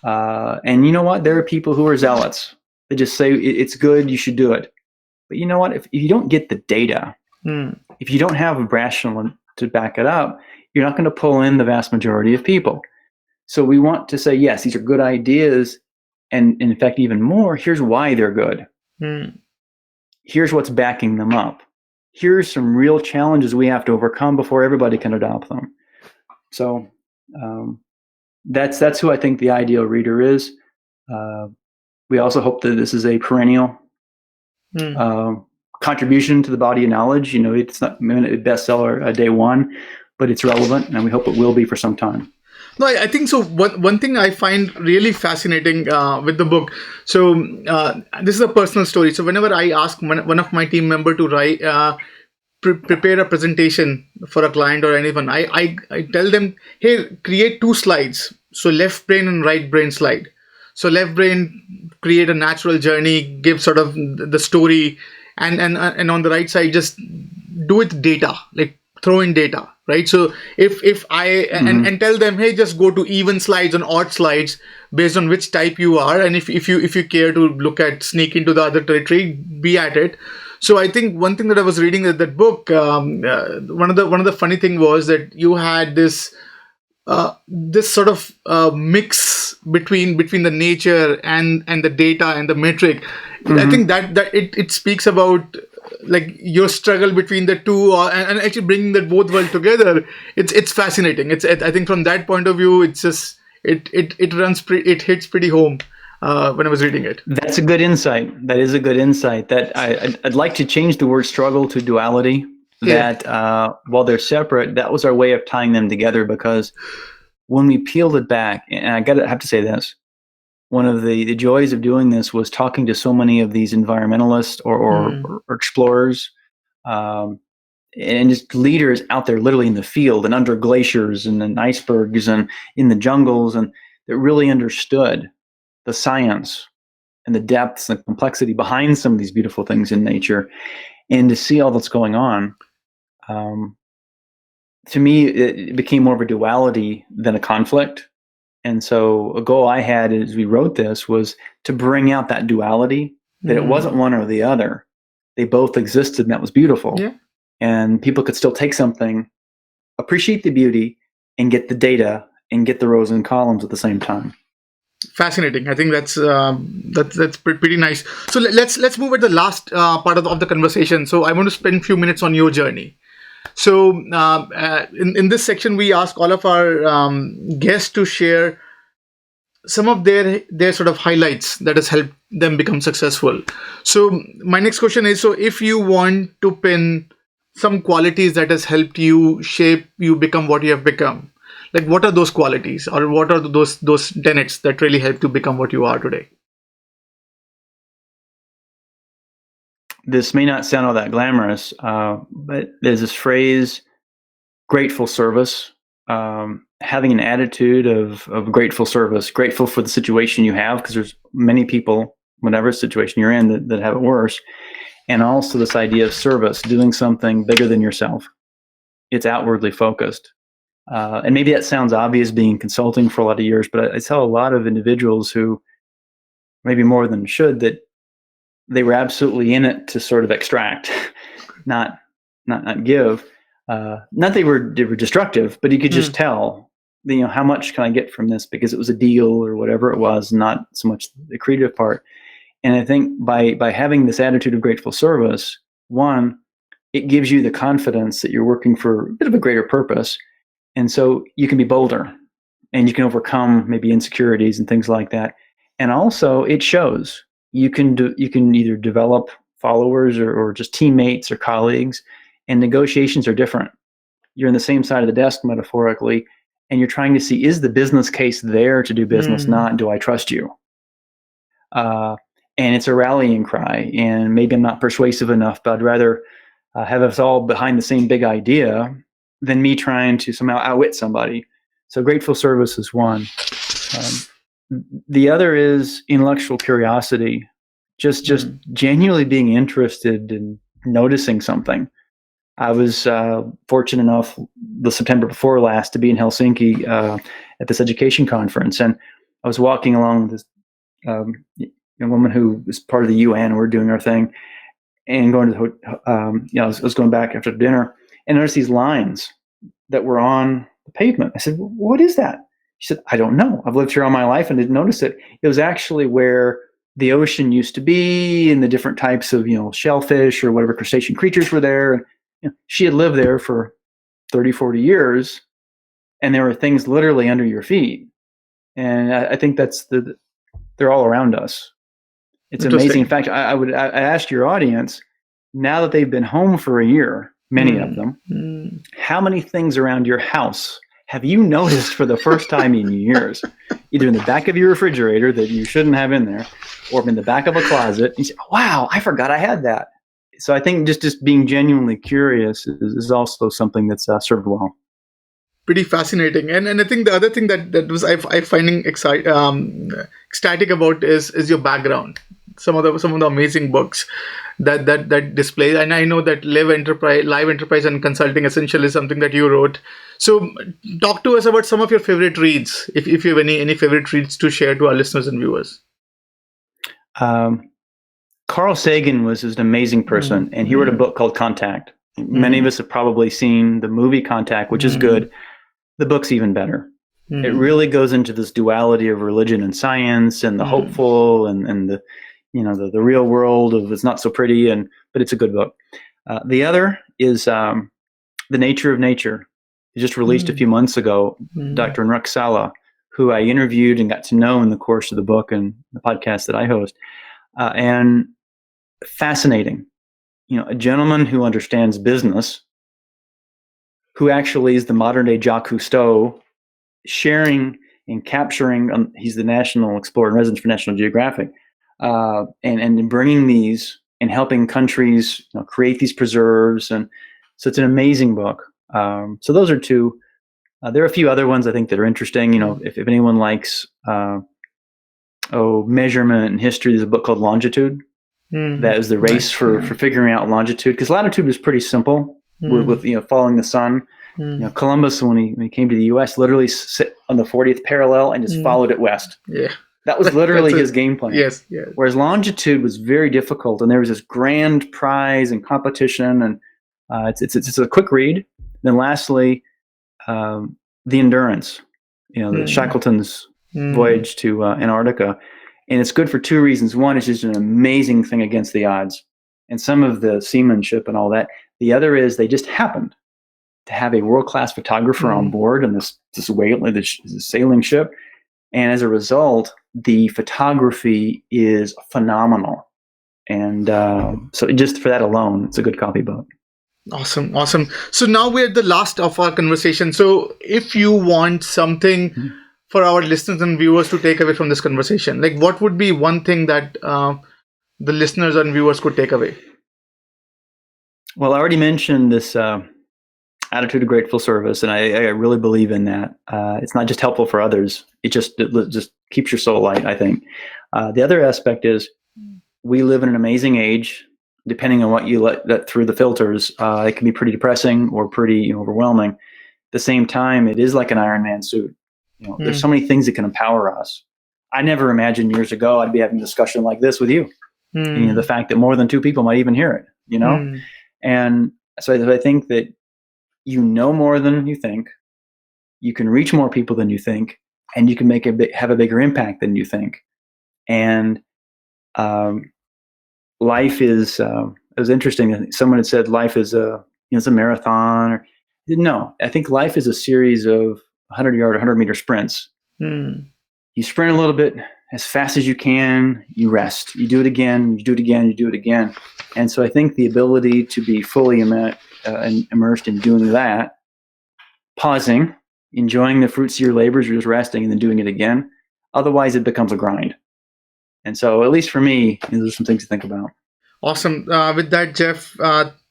and you know what? There are people who are zealots. They just say it's good, you should do it. But you know what? If you don't get the data, if you don't have a rational to back it up, you're not going to pull in the vast majority of people. So we want to say, yes, these are good ideas. And in fact, even more, here's why they're good. Here's what's backing them up. Here's some real challenges we have to overcome before everybody can adopt them. So that's who I think the ideal reader is. We also hope that this is a perennial contribution to the body of knowledge. It's not a bestseller day one, but it's relevant, and we hope it will be for some time. No, I think so. One thing I find really fascinating with the book. So this is a personal story. So whenever I ask one of my team member to write, prepare a presentation for a client or anyone, I tell them, hey, create two slides. So left brain and right brain slide. So left brain, create a natural journey, give sort of the story, and on the right side, just do it data, like throw in data, right? So if I and tell them, hey, just go to even slides and odd slides based on which type you are, and if you care to sneak into the other territory, be at it. So I think one thing that I was reading in that book, one of the funny thing was that you had this sort of mix between the nature and the data and the metric. I think that it speaks about like your struggle between the two, and actually bringing that both world together. It's fascinating. I think from that point of view, it's just it hits pretty home when I was reading it. That's a good insight. That is a good insight. That I'd like to change the word struggle to duality. That while they're separate, that was our way of tying them together, because when we peeled it back, and I have to say this, one of the joys of doing this was talking to so many of these environmentalists or explorers and just leaders out there literally in the field and under glaciers and in icebergs and in the jungles, and that really understood the science and the depths and complexity behind some of these beautiful things in nature. And to see all that's going on, to me, it became more of a duality than a conflict. And so a goal I had as we wrote this was to bring out that duality, that it wasn't one or the other. They both existed, and that was beautiful. Yeah. And people could still take something, appreciate the beauty, and get the data and get the rows and columns at the same time. Fascinating. I think that's pretty nice. So let's move at the last part of the conversation. So I want to spend a few minutes on your journey. So in this section, we ask all of our guests to share some of their sort of highlights that has helped them become successful. So my next question is: so if you want to pin some qualities that has helped you shape you become what you have become, like what are those qualities, or what are those tenets that really helped you become what you are today? This may not sound all that glamorous, but there's this phrase, grateful service, having an attitude of grateful service, grateful for the situation you have, because there's many people, whatever situation you're in, that have it worse. And also this idea of service, doing something bigger than yourself. It's outwardly focused. And maybe that sounds obvious being consulting for a lot of years, but I tell a lot of individuals who, maybe more than should, that they were absolutely in it to sort of extract, not give. Not they were destructive, but you could just tell, how much can I get from this, because it was a deal or whatever it was, not so much the creative part. And I think by having this attitude of grateful service, one, it gives you the confidence that you're working for a bit of a greater purpose. And so you can be bolder and you can overcome maybe insecurities and things like that. And also it shows. You can either develop followers or just teammates or colleagues, and negotiations are different. You're on the same side of the desk, metaphorically, and you're trying to see, is the business case there to do business, not do I trust you? And it's a rallying cry, and maybe I'm not persuasive enough, but I'd rather have us all behind the same big idea than me trying to somehow outwit somebody. So grateful service is one. The other is intellectual curiosity, just genuinely being interested in noticing something. I was fortunate enough the September before last to be in Helsinki at this education conference, and I was walking along with this young woman who is part of the UN. We're doing our thing, and going to the I was going back after dinner, and noticed these lines that were on the pavement. I said, "What is that?" She said, "I don't know. I've lived here all my life and didn't notice it." It was actually where the ocean used to be, and the different types of shellfish or whatever crustacean creatures were there. She had lived there for 30, 40 years, and there were things literally under your feet. And I think they're all around us. It's amazing. In fact, I ask your audience, now that they've been home for a year, many of them, how many things around your house have you noticed for the first time in years? Either in the back of your refrigerator that you shouldn't have in there, or in the back of a closet. You say, wow, I forgot I had that. So I think just being genuinely curious is also something that's served well. Pretty fascinating. And I think the other thing that was I finding ecstatic about is your background. Some of the amazing books that display. And I know that live enterprise and consulting essential is something that you wrote. So talk to us about some of your favorite reads, if you have any favorite reads to share to our listeners and viewers. Carl Sagan was an amazing person, and he wrote a book called Contact. Many of us have probably seen the movie Contact, which is good. The book's even better. It really goes into this duality of religion and science, and the hopeful and the the real world of it's not so pretty, but it's a good book. The other is The Nature of Nature. It just released a few months ago. Dr. Nruk Sala, who I interviewed and got to know in the course of the book and the podcast that I host, and fascinating. A gentleman who understands business, who actually is the modern day Jacques Cousteau, sharing and capturing. He's the national explorer in residence for National Geographic, and bringing these and helping countries create these preserves. And so it's an amazing book. So those are two. There are a few other ones I think that are interesting. If anyone likes measurement and history, there's a book called Longitude. That is the race for figuring out longitude, because latitude was pretty simple with following the sun. Columbus, when he came to the U.S., literally sit on the 40th parallel and just followed it west. Yeah, that was literally his game plan. Yes. Whereas longitude was very difficult, and there was this grand prize and competition, and it's a quick read. Then lastly, the Endurance, the Shackleton's voyage to Antarctica. And it's good for two reasons. One, it's just an amazing thing against the odds and some of the seamanship and all that. The other is they just happened to have a world-class photographer on board in this sailing ship. And as a result, the photography is phenomenal. And so just for that alone, it's a good copybook. Awesome. So now we're at the last of our conversation. So if you want something for our listeners and viewers to take away from this conversation, like what would be one thing that the listeners and viewers could take away? Well, I already mentioned this attitude of grateful service, and I really believe in that. It's not just helpful for others; it just keeps your soul light, I think. The other aspect is we live in an amazing age. Depending on what you let through the filters, it can be pretty depressing or pretty overwhelming. At the same time, it is like an Iron Man suit. There's so many things that can empower us. I never imagined years ago I'd be having a discussion like this with you. The fact that more than two people might even hear it, And so I think that more than you think, you can reach more people than you think, and you can have a bigger impact than you think. And life is, it was interesting. Someone had said life is it's a marathon. No, I think life is a series of 100-yard, 100-meter sprints. You sprint a little bit as fast as you can, you rest. You do it again, you do it again, you do it again. And so I think the ability to be fully immersed in doing that, pausing, enjoying the fruits of your labors, you're just resting and then doing it again. Otherwise, it becomes a grind. And so, at least for me, there's some things to think about. Awesome. With that, Jeff,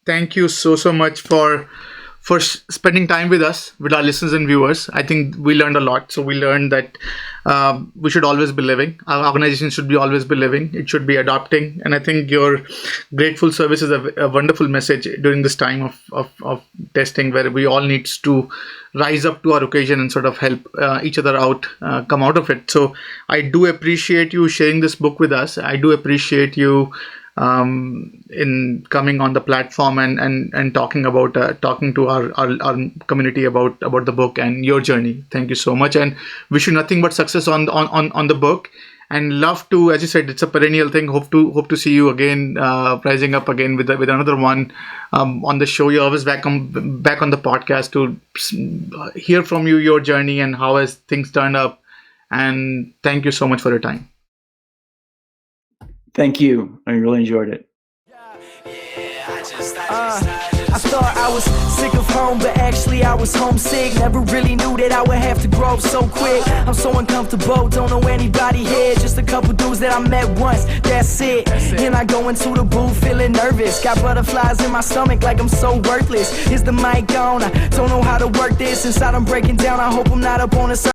thank you so much for spending time with us, with our listeners and viewers. I think we learned a lot. So we learned that we should always be living. Our organization should always be living. It should be adopting. And I think your grateful service is a wonderful message during this time of testing, where we all need to rise up to our occasion and sort of help each other out, come out of it. So I do appreciate you sharing this book with us. I do appreciate you in coming on the platform and talking to our community about the book and your journey. Thank you so much, and wish you nothing but success on the book. And love to, as you said, it's a perennial thing. Hope to see you again, rising up again with another one on the show. You're always back on the podcast to hear from you, your journey, and how has things turned up. And thank you so much for your time. Thank you. I really enjoyed it. I thought I was sick of home, but actually I was homesick. Never really knew that I would have to grow up so quick. I'm so uncomfortable, don't know anybody here. Just a couple dudes that I met once, that's it. And I go into the booth feeling nervous. Got butterflies in my stomach like I'm so worthless. Is the mic on? I don't know how to work this. Inside I'm breaking down, I hope I'm not up on the surface.